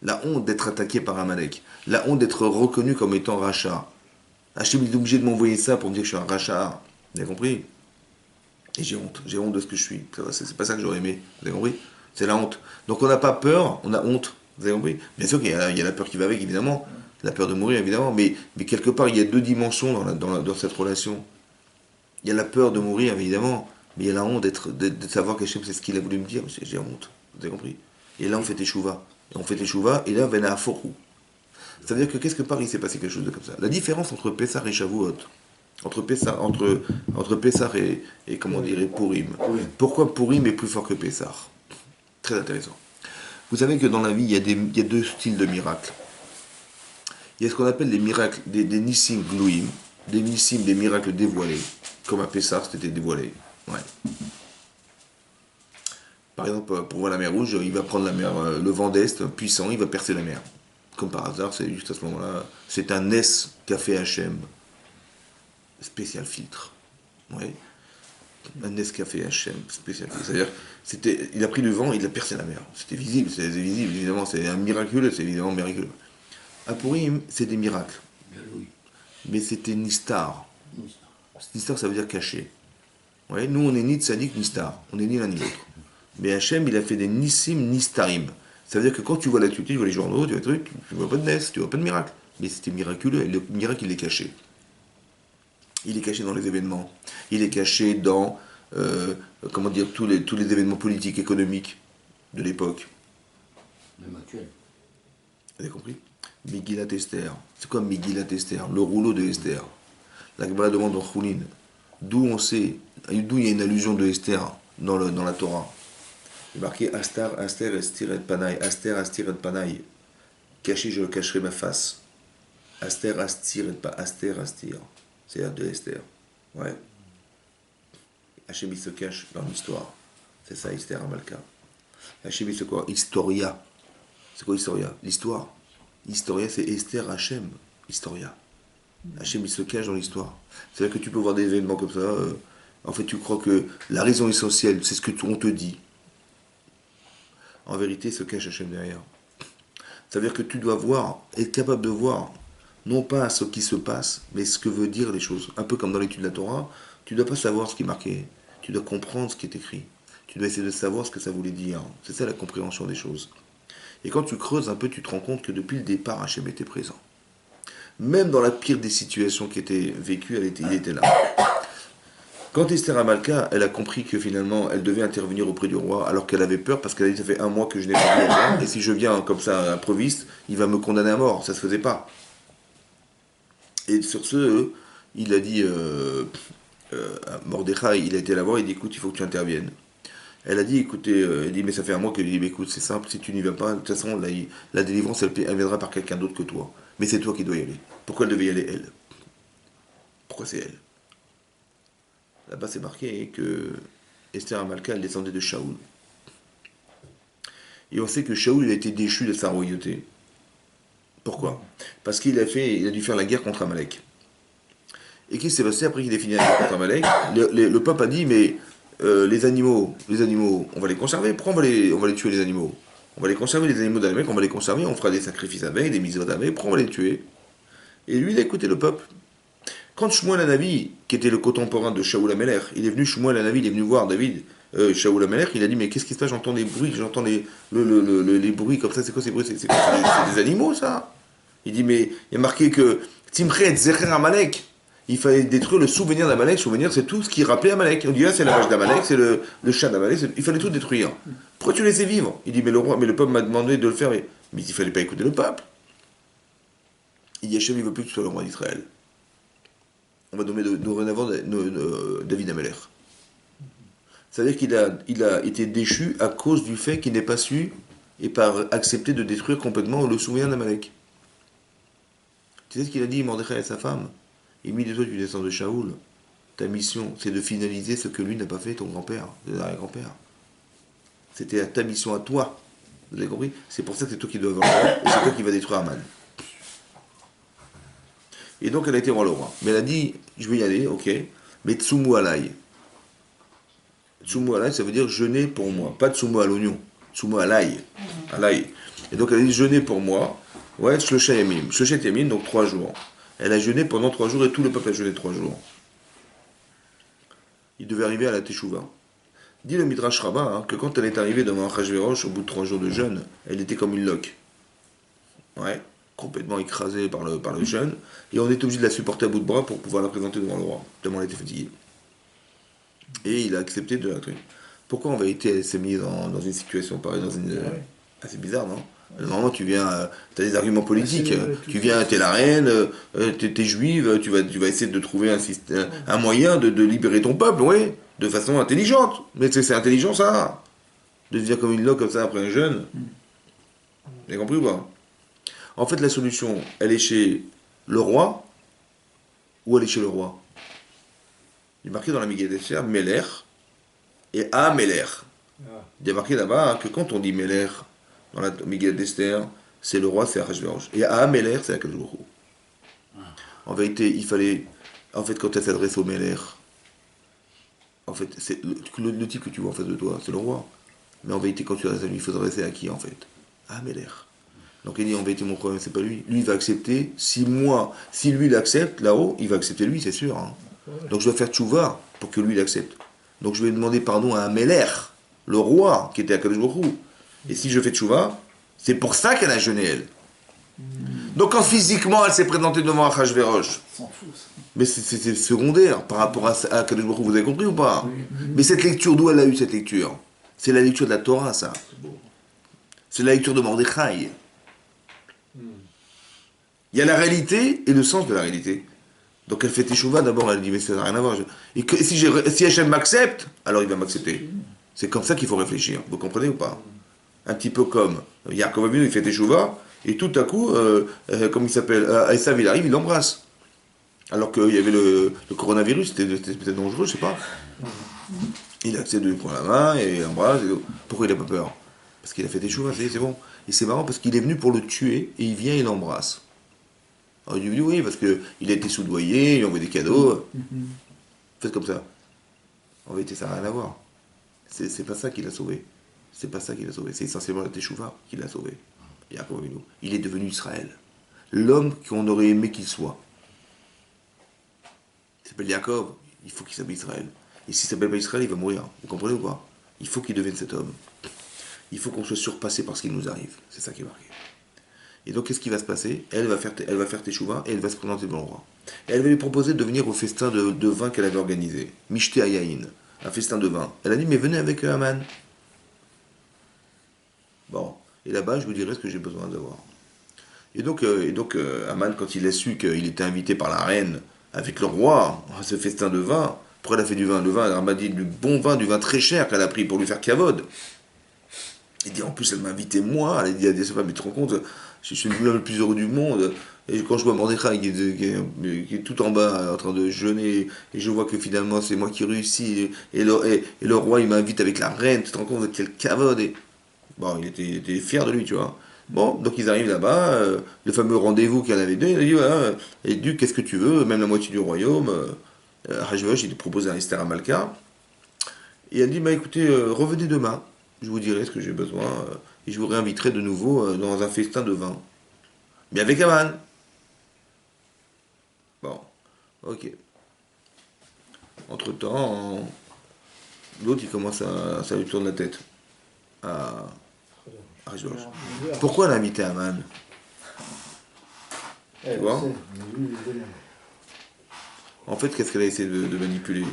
La honte d'être attaqué par Amalek. La honte d'être reconnu comme étant rachat. Hachem est obligé de m'envoyer ça pour me dire que je suis un rachat. Vous avez compris? Et j'ai honte de ce que je suis. C'est pas ça que j'aurais aimé. Vous avez compris? C'est la honte. Donc on n'a pas peur, on a honte. Vous avez compris? Bien sûr qu'il y a la peur qui va avec, évidemment. La peur de mourir, évidemment. Mais quelque part, il y a deux dimensions dans cette relation. Il y a la peur de mourir, évidemment. Mais il y a la honte de savoir qu'Hachem, c'est ce qu'il a voulu me dire. J'ai honte. Vous avez compris? Et là, on fait teshuva. Et là, vena à forou. Ça veut dire que quelque part, il s'est passé quelque chose de comme ça. La différence entre Pessah et Shavuot, entre Pessah et comment dire, et Purim. Pourquoi Purim est plus fort que Pessah? Très intéressant. Vous savez que dans la vie, il y a deux styles de miracles. Il y a ce qu'on appelle les miracles, des nissim glouim, des nissim, des miracles dévoilés, comme à Pessah, c'était dévoilé. Ouais. Par exemple, pour voir la mer Rouge, il va prendre la mer, le vent d'Est puissant, il va percer la mer. comme par hasard, c'est juste à ce moment-là, c'est un S qu'a fait Hachem, spécial filtre. Ouais. Un Nescafé Hachem spécial. C'est-à-dire, il a pris le vent, il a percé la mer. C'était visible, évidemment, c'est un miraculeux, c'est évidemment miraculeux. À Purim, c'est des miracles. Mais c'était Nistar. Nistar, ça veut dire caché. Ouais, nous, on est ni Tzadik, ni Star. On est ni l'un ni l'autre. Mais Hachem, il a fait des Nissim, Nistarim. Ça veut dire que quand tu vois l'actualité, tu vois les journaux, tu vois des trucs, tu vois pas de Nes, tu vois pas de miracle. Mais c'était miraculeux, et le miracle, il est caché. Il est caché dans les événements. Il est caché dans, comment dire, tous les événements politiques, économiques de l'époque. Même actuel. Vous avez compris? Megillat Esther. C'est quoi Megillat Esther? Le rouleau de Esther. La Gemara demande en Choulin. D'où il y a une allusion de Esther dans la Torah. Il est marqué Astar, Aster, Estir et Panaï. Aster, Astir et Panaï. Caché, je cacherai ma face. Aster, Astir et pas Aster, Astir. C'est-à-dire de Esther. Ouais. Hachem, il se cache dans l'histoire. C'est ça, Esther Amalka. Hachem, c'est quoi? Historia. C'est quoi Historia? L'histoire. Historia, c'est Esther Hachem. Historia. Hachem, il se cache dans l'histoire. C'est-à-dire que tu peux voir des événements comme ça. En fait, tu crois que la raison essentielle, c'est ce que on te dit. En vérité, il se cache Hachem derrière. Ça veut dire que tu dois voir, être capable de voir, non pas ce qui se passe, mais ce que veut dire les choses. Un peu comme dans l'étude de la Torah, tu ne dois pas savoir ce qui est marqué, tu dois comprendre ce qui est écrit. Tu dois essayer de savoir ce que ça voulait dire. C'est ça la compréhension des choses. Et quand tu creuses un peu, tu te rends compte que depuis le départ, Hachem était présent. Même dans la pire des situations qui étaient vécues, il était là. Quand Esther Amalka, elle a compris que finalement, elle devait intervenir auprès du roi, alors qu'elle avait peur, parce qu'elle a dit, ça fait 1 mois que je n'ai pas vu le roi, et si je viens comme ça à l'improviste, il va me condamner à mort. Ça ne se faisait pas. Et sur ce, il a dit à Mordechai, il a été la voir, il dit écoute, il faut que tu interviennes. Elle a dit écoutez, elle dit mais ça fait 1 mois que je dis écoute, c'est simple, si tu n'y vas pas, de toute façon, la délivrance, elle viendra par quelqu'un d'autre que toi. Mais c'est toi qui dois y aller. Pourquoi elle devait y aller, elle? Pourquoi c'est elle? Là-bas, c'est marqué que Esther Amalka, elle descendait de Shaoul. Et on sait que Shaoul, il a été déchu de sa royauté. Pourquoi? Parce qu'il a dû faire la guerre contre Amalek. Et qu'est-ce qui s'est passé après qu'il ait fini la guerre contre Amalek? Le peuple a dit, mais les animaux, on va les conserver. Pourquoi on va les tuer, les animaux? On va les conserver, les animaux d'Amalek, on va les conserver, on fera des sacrifices avec, des mitzvot avec, pourquoi on va les tuer? Et lui, il a écouté le peuple. Quand Shmuel Hanavi, qui était le contemporain de Shaoul HaMelech, il est venu, Shmuel Hanavi, il est venu voir David, Shaoul HaMelech, il a dit, mais qu'est-ce qui se passe? J'entends des bruits, j'entends les bruits comme ça, c'est quoi ces bruits? C'est des animaux, ça? Il dit, mais il y a marqué que Timchet Zecher Amalek, il fallait détruire le souvenir d'Amalek. Souvenir, c'est tout ce qui rappelait Amalek. On dit, ah, c'est la vache d'Amalek, c'est le chat d'Amalek, il fallait tout détruire. Pourquoi tu laissais vivre? Il dit, mais le peuple m'a demandé de le faire, mais il fallait pas écouter le peuple. Il dit, Hachem, il veut plus que tu sois le roi d'Israël. On va nommer dorénavant David Amalek. Ça veut dire qu'il a été déchu à cause du fait qu'il n'ait pas su et pas accepté de détruire complètement le souvenir d'Amalek. Tu sais ce qu'il a dit, Mordechai à sa femme? Il dit, toi, tu descends de Shaoul. Ta mission, c'est de finaliser ce que lui n'a pas fait, ton grand-père, ton arrière-grand-père. C'était ta mission à toi. Vous avez compris? C'est pour ça que c'est toi qui dois avoir le roi, et c'est toi qui vas détruire Aman. Et donc, elle a été voir le roi. Mais elle a dit, je vais y aller, ok, mais tsumu alai. Tsumu alai, ça veut dire jeûner pour moi. Pas tsumu à l'oignon, tsumu alai. Alai. Et donc, elle a dit, jeûner pour moi. Ouais, Shlosha Yamim. Shlosha Yamim, donc 3 jours. Elle a jeûné pendant 3 jours et tout le peuple a jeûné 3 jours. Il devait arriver à la Teshuvah. Dit le Midrash Rabbah que quand elle est arrivée devant Achashverosh, au bout de 3 jours de jeûne, elle était comme une loque. Ouais, complètement écrasée par le jeûne. Et on était obligé de la supporter à bout de bras pour pouvoir la présenter devant le roi, tellement elle était fatiguée. Et il a accepté de la truc. Pourquoi en vérité elle s'est mise dans une situation pareille, assez bizarre, non? Normalement, tu viens, tu as des arguments politiques. Tu viens, tu es la reine, tu es juive, tu vas essayer de trouver un moyen de libérer ton peuple, oui, de façon intelligente. Mais c'est intelligent, ça. De devenir comme une loque comme ça après un jeûne. Vous avez compris ou pas? En fait, la solution, elle est chez le roi ou elle est chez le roi? Il est marqué dans la Megillat Esther, Meler et Ameler. Il y a marqué là-bas que quand on dit Meler, dans la Megillat Esther, c'est le roi, c'est Achashverosh. Et Ahamelech, c'est Akadosh Baruch Hu. En vérité, il fallait... En fait, quand elle s'adresse au Melech, en fait, c'est le type que tu vois en face de toi, c'est le roi. Mais en vérité, quand tu t'adresses à lui, il faut s'adresser à qui, en fait? À Ahamelech. Donc il dit, en vérité, mon problème, c'est pas lui. Lui, il va accepter. Si lui, il accepte, là-haut, il va accepter lui, c'est sûr. Hein. Donc je dois faire tchouva pour que lui, il accepte. Donc je vais demander pardon à Ahamelech, le roi, qui était à Kadosh Baruch Hu. Et si je fais tchouva, c'est pour ça qu'elle a jeûné, elle. Donc quand physiquement, elle s'est présentée devant Achashverosh, mais c'est secondaire par rapport à Kadosh Baruch Hu, vous avez compris ou pas? Mais cette lecture, d'où elle a eu cette lecture? C'est la lecture de la Torah, ça. C'est la lecture de Mordechai. Il y a la réalité et le sens de la réalité. Donc elle fait teshuva, d'abord elle dit mais ça n'a rien à voir. Et que, si Hachem m'accepte, alors il va m'accepter. C'est comme ça qu'il faut réfléchir. Vous comprenez ou pas? Un petit peu comme Yaakov Avinu, il fait teshuva, et tout à coup, comme il s'appelle, Esav il arrive, il l'embrasse. Alors qu'il y avait le coronavirus, c'était peut-être dangereux, je sais pas. Il accepte de lui prendre la main et embrasse. Pourquoi il n'a pas peur? Parce qu'il a fait teshuva, c'est bon. Et c'est marrant parce qu'il est venu pour le tuer, et il vient et l'embrasse. Alors il dit oui, parce qu'il a été soudoyé, il a envoyé des cadeaux. Faites comme ça. En vérité, ça n'a rien à voir. C'est pas ça qui l'a sauvé. C'est pas ça qui l'a sauvé. C'est essentiellement la teshuva qui l'a sauvé. Yaakov Avinu. Il est devenu Israël. L'homme qu'on aurait aimé qu'il soit. Il s'appelle Yaakov, il faut qu'il s'appelle Israël. Et s'il ne s'appelle pas Israël, il va mourir. Vous comprenez ou pas? Il faut qu'il devienne cet homme. Il faut qu'on soit surpassé par ce qui nous arrive. C'est ça qui est marqué. Et donc, qu'est-ce qui va se passer? Elle va faire teshuva et elle va se présenter devant le roi. Et elle va lui proposer de venir au festin de vin qu'elle avait organisé. Mishte Hayayin, un festin de vin. Elle a dit, mais venez avec Haman. Bon, et là-bas, je vous dirai ce que j'ai besoin d'avoir. Et donc, Haman, quand il a su qu'il était invité par la reine avec le roi à ce festin de vin, pourquoi elle a fait du vin? Le vin, elle m'a dit du bon vin, du vin très cher qu'elle a pris pour lui faire kavod. Il dit, en plus, elle m'a invité moi. Elle a dit à des femmes, mais tu te rends compte, je suis l'homme le plus heureux du monde. Et quand je vois Mordechai qui est tout en bas en train de jeûner, et je vois que finalement c'est moi qui réussis, et le roi il m'invite avec la reine, tu te rends compte de quel kavod. Bon, il était fier de lui, tu vois. Bon, donc ils arrivent là-bas, le fameux rendez-vous qu'il y en avait deux, il a dit, voilà, et du qu'est-ce que tu veux, même la moitié du royaume. Achashverosh, il propose à Esther Amalka. Et elle dit, bah écoutez, revenez demain, je vous dirai ce que j'ai besoin, et je vous réinviterai de nouveau dans un festin de vin. Mais avec Haman. Bon, ok. Entre-temps, l'autre, il commence ça lui tourne la tête. Pourquoi elle a invité Haman? Tu vois? En fait, qu'est-ce qu'elle a essayé de manipuler?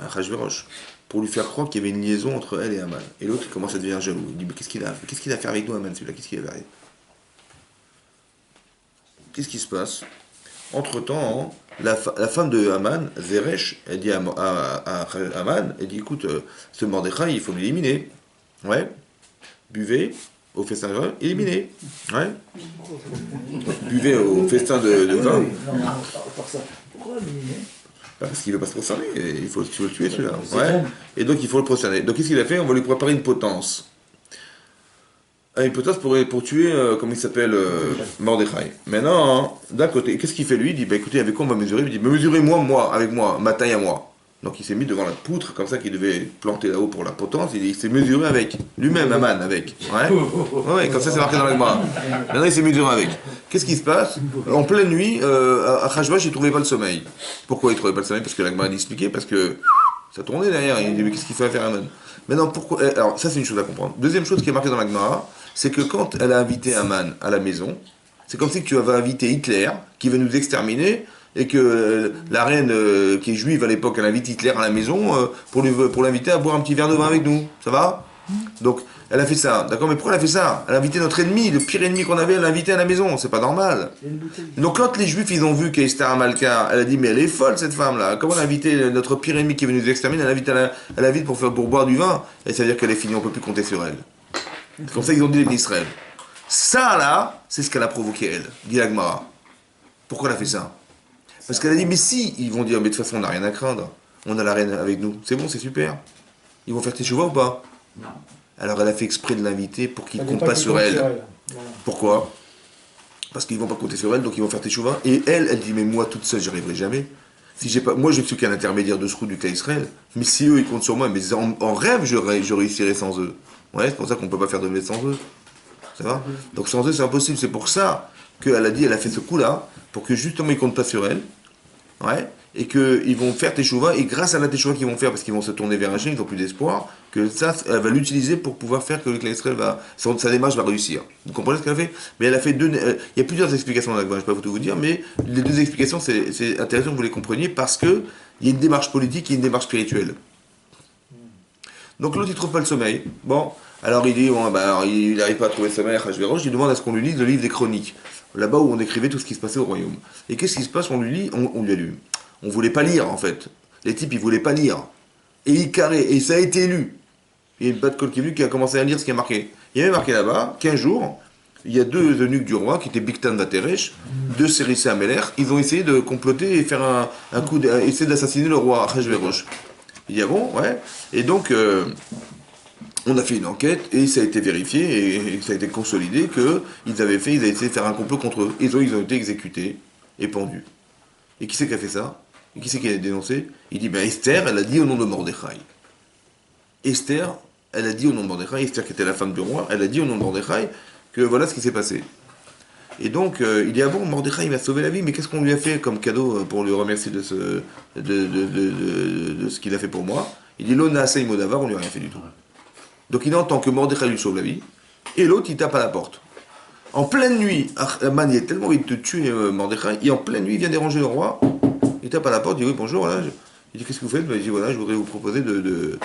Achashverosh. Pour lui faire croire qu'il y avait une liaison entre elle et Haman. Et l'autre, il commence à devenir jaloux. Il dit, mais qu'est-ce qu'il a fait avec nous, Haman, celui-là? Qu'est-ce qu'il a fait? Qu'est-ce qui se passe? Entre-temps, la femme de Haman, Zeresh, elle dit à Haman, elle dit, écoute, ce Mordechai, il faut l'éliminer. Ouais. Buvez au festin de vin, éliminez. Ouais. Buvez au festin de vin. Non, par ça. Pourquoi éliminer? Parce qu'il ne veut pas se prosterner, il faut le tuer celui-là. Ouais. Et donc il faut le prosterner. Donc qu'est-ce qu'il a fait? On va lui préparer une potence. Une potence pour tuer, comment il s'appelle, Mordechai. Maintenant, d'un côté, qu'est-ce qu'il fait lui? Il dit, bah écoutez, avec quoi on va mesurer? Il dit, mesurez-moi, avec moi, ma taille à moi. Donc il s'est mis devant la poutre, comme ça, qu'il devait planter là-haut pour la potence, il s'est mesuré avec. Lui-même, Haman, avec. Ouais, comme ça c'est marqué dans la Gemara. Maintenant il s'est mesuré avec. Qu'est-ce qui se passe? En pleine nuit, Achashverosh, il ne trouvait pas le sommeil. Pourquoi il ne trouvait pas le sommeil? Parce que la Gemara expliquait, parce que ça tournait derrière. Il dit, mais qu'est-ce qu'il fallait faire Haman? Maintenant, pourquoi? Alors ça c'est une chose à comprendre. Deuxième chose qui est marquée dans la Gemara, c'est que quand elle a invité Haman à la maison, c'est comme si tu avais invité Hitler, qui veut nous exterminer, et que la reine qui est juive à l'époque, elle invite Hitler à la maison pour l'inviter à boire un petit verre de vin avec nous. Ça va? Donc, elle a fait ça. D'accord? Mais pourquoi elle a fait ça? Elle a invité notre ennemi, le pire ennemi qu'on avait, elle l'a invité à la maison. C'est pas normal. Donc, quand les juifs, ils ont vu qu'Esther Amalka, elle a dit, mais elle est folle, cette femme-là. Comment elle a invité notre pire ennemi qui est venu nous exterminer? Elle l'invite pour boire du vin. Et ça veut dire qu'elle est finie, on ne peut plus compter sur elle. C'est comme ça qu'ils ont dit avec Israël. Ça, là, c'est ce qu'elle a provoqué, elle, dit la Gemara. Pourquoi elle a fait ça? Parce qu'elle a dit, mais si, ils vont dire, mais de toute façon, on n'a rien à craindre. On a la reine avec nous. C'est bon, c'est super. Ils vont faire teshuva ou pas? Non. Alors elle a fait exprès de l'inviter pour qu'il ne compte pas sur elle. Voilà. Pourquoi? Parce qu'ils vont pas compter sur elle, donc ils vont faire teshuva. Et elle dit, mais moi toute seule, j'y arriverai jamais. Si j'ai pas, moi je ne suis qu'un intermédiaire de ce route du cas Israël. Mais si eux ils comptent sur moi, mais en rêve je réussirai sans eux. Ouais, c'est pour ça qu'on ne peut pas faire de blé sans eux. Ça va? Donc sans eux c'est impossible. C'est pour ça qu'elle a dit, elle a fait ce coup-là, pour que justement ils comptent pas sur elle. Ouais. Et qu'ils vont faire teshuva, et grâce à la teshuva qu'ils vont faire, parce qu'ils vont se tourner vers Hachem, ils n'ont plus d'espoir, que ça, elle va l'utiliser pour pouvoir faire que le clan Israël sa démarche va réussir. Vous comprenez ce qu'elle a fait? Mais elle a fait deux. Il y a plusieurs explications dans la Gemara, je ne vais pas tout vous dire, mais les deux explications, c'est intéressant que vous les compreniez, parce qu'il y a une démarche politique et une démarche spirituelle. Donc l'autre, il ne trouve pas le sommeil. Bon, alors il dit, bon, bah, alors, il n'arrive pas à trouver le sommeil à Hachvérosh, il demande à ce qu'on lui lise le livre des chroniques, là-bas où on écrivait tout ce qui se passait au royaume. Et qu'est-ce qui se passe? On lui lit, on lui a lu. On voulait pas lire en fait. Les types ils voulaient pas lire. Et il carré, et ça a été lu. Il y a une patte qui est venue qui a commencé à lire ce qui a marqué. Il y avait marqué là-bas, 15 jours, il y a deux eunuques du roi qui étaient Bigtan Vateresh, deux Sérissé Améler, ils ont essayé de comploter et faire un coup, essayer d'assassiner le roi Achashverosh. Il dit ah bon, ouais. Et donc on a fait une enquête et ça a été vérifié et ça a été consolidé qu'ils avaient essayé de faire un complot contre eux. Ils ont été exécutés et pendus. Et qui c'est qui a fait ça? Et qui c'est qui a dénoncé? Il dit, ben Esther, elle a dit au nom de Mordechai. Esther, elle a dit au nom de Mordechai, Esther qui était la femme du roi, elle a dit au nom de Mordechai que voilà ce qui s'est passé. Et donc, il dit, ah bon, Mordechai il m'a sauvé la vie, mais qu'est-ce qu'on lui a fait comme cadeau pour lui remercier de ce qu'il a fait pour moi? Il dit, l'Ona Asei Modavar, on lui a rien fait du tout. Donc il entend que Mordechai lui sauve la vie, et l'autre il tape à la porte. En pleine nuit, Aman il a tellement envie de te tuer Mordechai, et en pleine nuit il vient déranger le roi. Il tape à la porte, il dit oui bonjour, voilà. Il dit qu'est-ce que vous faites? Il dit voilà, je voudrais vous proposer de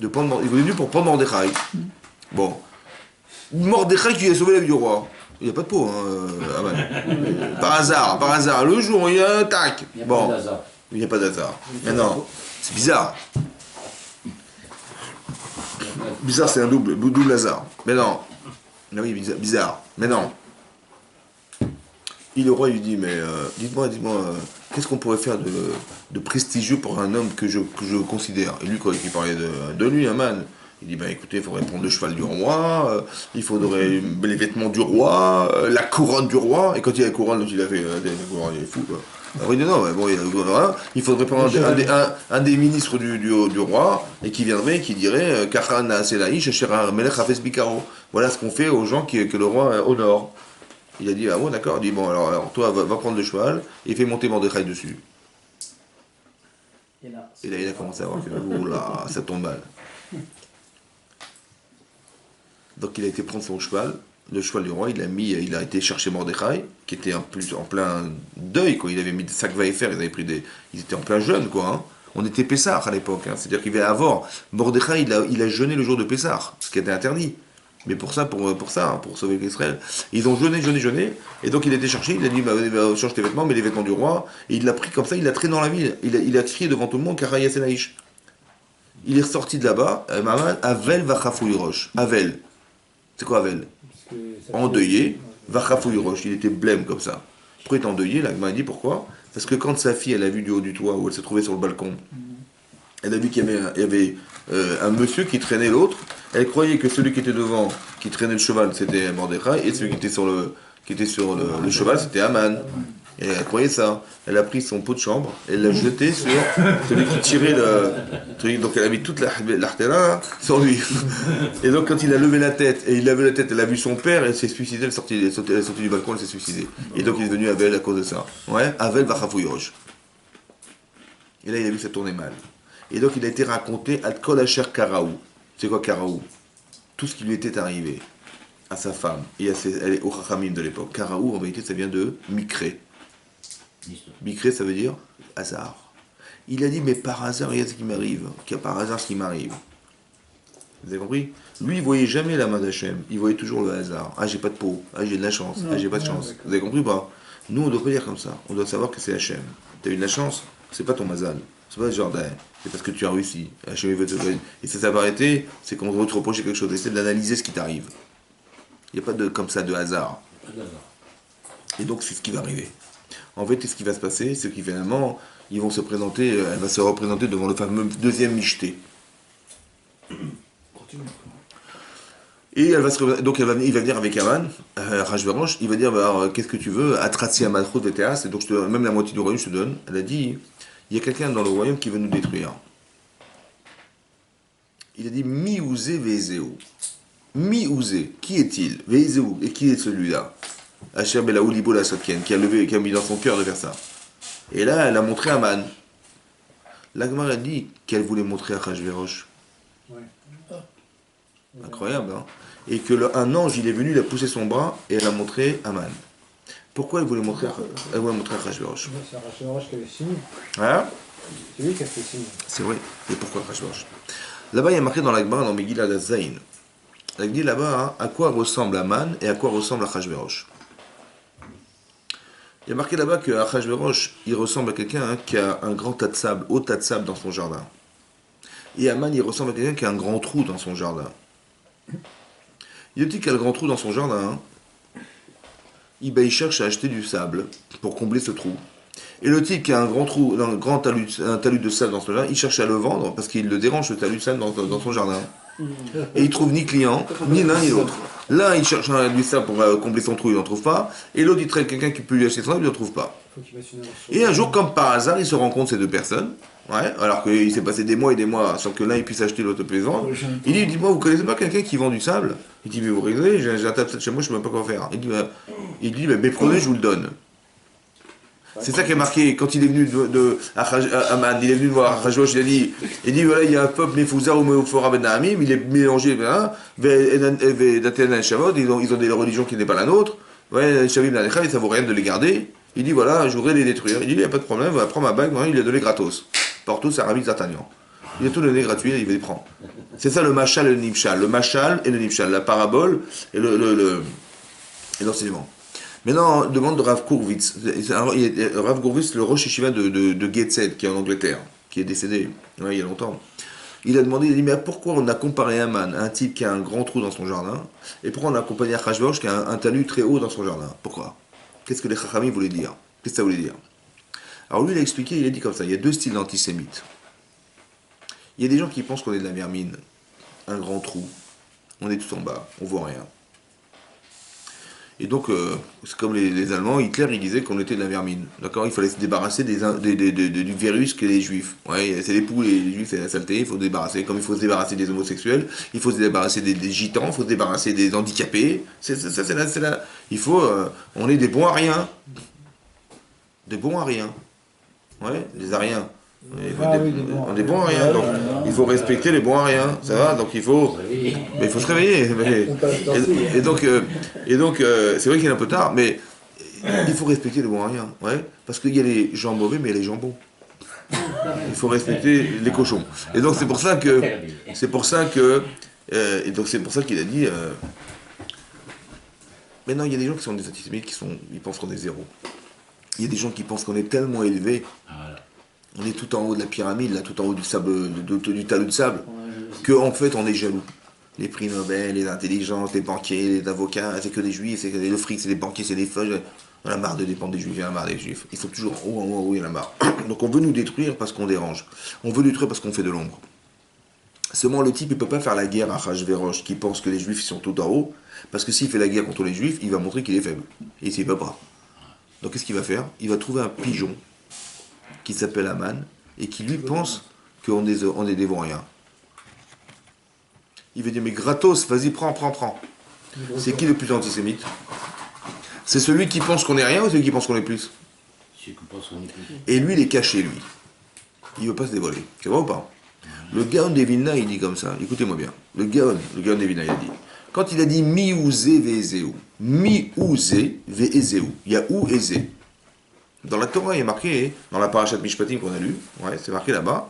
prendre. Il est venu pour prendre Mordechai. Bon. Mordechai qui a sauvé la vie du roi. Il n'y a pas de peau, hein, Aman. Par hasard. Le jour, il y a un tac. Il n'y a Bon. pas d'hasard. Il n'y a pas d'hasard. Mais non, c'est bizarre. Bizarre, c'est un double hasard. Mais non. Ah oui, bizarre. Mais non. Et le roi lui dit, mais dites-moi, qu'est-ce qu'on pourrait faire de prestigieux pour un homme que je considère? Et lui, quand il parlait de lui, Aman, il dit, ben écoutez, il faudrait prendre le cheval du roi, il faudrait les vêtements du roi, la couronne du roi. Et quand il a la couronne, il a fait la couronne, il est fou, quoi. Alors il dit non, mais bon, il faudrait prendre un des ministres du roi, et qui viendrait et qui dirait Kachan Selaïch, Shera Melech Hafez Bikaro. Voilà ce qu'on fait aux gens que le roi honore. Il a dit, ah bon, d'accord. Il dit, bon, alors toi, va prendre le cheval et fais monter Mordechai dessus. Et là, il a commencé à voir que, oula, ça tombe mal. Donc, il a été prendre son cheval, le cheval du roi, il a été chercher Mordechai, qui était en plein deuil, quoi. Il avait mis des sacs va-et-faire, ils étaient en plein jeûne, quoi. Hein. On était Pessah à l'époque, hein. C'est-à-dire qu'il va avoir Mordechai, il a jeûné le jour de Pessah, ce qui était interdit. Mais pour sauver Israël. Ils ont jeûné, et donc il a été cherché, il a dit, bah, change tes vêtements, mais les vêtements du roi, et il l'a pris comme ça, il l'a traîné dans la ville, il a crié devant tout le monde, Karaya Senaïch. Il est ressorti de là-bas, Avel Vachafouy Roche. Avel. C'est quoi Avel? Endeuillé, Vachafouy Roche, il était blême comme ça. Pourquoi il était endeuillé? La Gemara dit pourquoi? Parce que quand sa fille, elle a vu du haut du toit, où elle se trouvait sur le balcon, elle a vu qu'il y avait un monsieur qui traînait l'autre. Elle croyait que celui qui était devant, qui traînait le cheval, c'était Mordechai, et celui qui était sur le cheval, c'était Aman. Et elle croyait ça. Elle a pris son pot de chambre, et elle l'a jeté sur celui qui tirait le truc. Donc elle a mis toute l'artera sur lui. Et donc quand il a levé la tête, elle a vu son père, elle s'est suicidée, elle est sortie du balcon, elle s'est suicidée. Et donc il est devenu Avel à cause de ça. Ouais, Avel Vachafouy Roche. Et là il a vu que ça tournait mal. Et donc il a été raconté à Kol Asher Karaou. C'est quoi Karaou? Tout ce qui lui était arrivé à sa femme et elle est au Chachamim de l'époque. Karaou, en vérité, ça vient de Mikré. Mikré, ça veut dire hasard. Il a dit, mais par hasard, il y a ce qui m'arrive. Par hasard, ce qui m'arrive. Vous avez compris? Lui, il voyait jamais la main d'Hachem. Il voyait toujours le hasard. Ah, j'ai pas de peau. Ah, j'ai de la chance. Ah, j'ai pas de chance. Vous avez compris ou pas? Nous, on doit pas dire comme ça. On doit savoir que c'est Hachem. T'as eu de la chance, c'est pas ton mazal. C'est pas le jardin. C'est parce que tu as réussi. Hachem veut te... Et ça s'est arrêté, c'est qu'on veut te reprocher quelque chose. Essaie d'analyser ce qui t'arrive. Il n'y a pas de, comme ça de hasard. Et donc, c'est ce qui va arriver. En fait, ce qui va se passer, c'est qu'ils finalement, ils vont se présenter, elle va se représenter devant le fameux deuxième michté. Et donc il va venir avec Aman, Rajverosh, il va dire, bah, alors, qu'est-ce que tu veux, Atratsi Amadrot Veteas, et donc même la moitié du royaume je te donne. Elle a dit, il y a quelqu'un dans le royaume qui veut nous détruire. Il a dit, Mi-Ouzé Vezeo. Mi-Ouzé, qui est-il? Vezeo, et qui est celui-là? Asher Belaou Libola Sotken, qui a mis dans son cœur de faire ça. Et là, elle a montré Aman. L'Agmar a dit qu'elle voulait montrer à Rajverosh. Ouais. Incroyable, hein? Et que un ange, il est venu, il a poussé son bras et elle a montré Aman. Pourquoi elle voulait montrer à Rajverosh? C'est Rachverosh qui avait signé. Hein? C'est lui qui a fait signer. C'est vrai. Et pourquoi Rajverosh? Là-bas, il y a marqué dans l'Agmar, dans Megillah Zayn. Il dit là-bas, hein, à quoi ressemble Aman et à quoi ressemble Rajverosh. Il y a marqué là-bas que Rajverosh, il ressemble à quelqu'un, hein, qui a un grand tas de sable, haut tas de sable dans son jardin. Et Aman, il ressemble à quelqu'un qui a un grand trou dans son jardin. Il dit qu'il a le grand trou dans son jardin, hein. Il cherche à acheter du sable pour combler ce trou. Et le type qui a un grand trou, un talus de sable dans son jardin, il cherche à le vendre parce qu'il le dérange, le talus de sable dans son jardin. Et il trouve ni client, ni l'un ni l'autre. L'un, il cherche du sable pour combler son trou, il n'en trouve pas. Et l'autre, il traite quelqu'un qui peut lui acheter son sable, il n'en trouve pas. Et un jour, comme par hasard, il se rencontre ces deux personnes. Ouais, alors qu'il s'est passé des mois et des mois sans que l'un puisse acheter, l'autre puisse vendre. Il dit, dis-moi, vous connaissez pas quelqu'un qui vend du sable? Il dit, mais vous rigolez, j'ai un tas de sable chez moi, je sais même pas quoi faire. Il dit, mais prenez, je vous le donne. C'est ça qui est marqué quand il est venu Aman, il est venu voir Rajverosh, il dit voilà, il y a un peuple Nefouza ou Meufora Ben Naamim, il est mélangé, ils ont des religions qui n'est pas la nôtre, ouais, Shavim Nanecha, ça vaut rien de les garder. Il dit voilà, je voudrais les détruire. Il dit il n'y a pas de problème, voilà, prends ma bague, il l'a donné gratos. Partout, c'est Rabbi Zatanian. Il a tout donné gratuit, il va les prendre. C'est ça le machal et le nifshal. Le machal et le nifshal, la parabole et l'enseignement. Maintenant, demande de Rav Kurvitz. Rav Kurvitz, le Rosh Yeshiva de Gateshead, qui est en Angleterre, qui est décédé il y a longtemps. Il a demandé, il a dit, mais pourquoi on a comparé Aman à un type qui a un grand trou dans son jardin, et pourquoi on a accompagné Rajverosh qui a un talus très haut dans son jardin? Pourquoi? Qu'est-ce que les Chachamim voulaient dire? Qu'est-ce que ça voulait dire? Alors lui, il a expliqué, il a dit comme ça, il y a deux styles d'antisémites. Il y a des gens qui pensent qu'on est de la vermine, un grand trou, on est tout en bas, on voit rien. Et donc, c'est comme les Allemands, Hitler, il disait qu'on était de la vermine. D'accord? Il fallait se débarrasser du virus que les Juifs. Ouais, c'est les poules, les Juifs, c'est la saleté, il faut se débarrasser. Comme il faut se débarrasser des homosexuels, il faut se débarrasser des gitans, il faut se débarrasser des handicapés. Il faut... on est des bons à rien. Des bons à rien. Ouais, des ariens. On est bons à rien, donc il faut respecter les bons à rien, ça va, donc il faut se réveiller. Et donc, c'est vrai qu'il est un peu tard, mais il faut respecter les bons à rien, ouais, parce qu'il y a les gens mauvais, mais il y a les gens bons. Il faut respecter les cochons. Et donc c'est pour ça qu'il a dit. Maintenant, il y a des gens qui sont des antisémites, ils pensent qu'on est zéro. Il y a des gens qui pensent qu'on est tellement élevé. On est tout en haut de la pyramide, là, tout en haut du sable, du talus de sable, qu'en fait on est jaloux. Les prix Nobel, les intelligences, les banquiers, les avocats, c'est que des juifs, c'est que le fric, c'est des banquiers, c'est des feuilles. On a marre de dépendre des juifs, il y en a marre des juifs. Ils sont toujours en haut, il y en a marre. Donc on veut nous détruire parce qu'on dérange. On veut détruire parce qu'on fait de l'ombre. Seulement le type, il ne peut pas faire la guerre à Rajverosh qui pense que les juifs sont tout en haut, parce que s'il fait la guerre contre les juifs, il va montrer qu'il est faible. Et il ne peut pas. Donc qu'est-ce qu'il va faire? Il va trouver un pigeon qui s'appelle Aman, et qui lui pense qu'on est des vauriens. Il va dire, mais gratos, vas-y, prends. C'est qui le plus antisémite? C'est celui qui pense qu'on est rien ou celui qui pense qu'on est plus? Et lui, il est caché, lui. Il ne veut pas se dévoiler. C'est vrai ou pas? Le Gaon de Vilna, il dit comme ça, écoutez-moi bien. Le Gaon de Vilna, il a dit, quand il a dit mi-ouzé ve-ezeu, mi-ouzé ve-ezeu, il y a ou et zé. Dans la Torah, il est marqué, dans la parashat Mishpatim qu'on a lu, ouais, c'est marqué là-bas,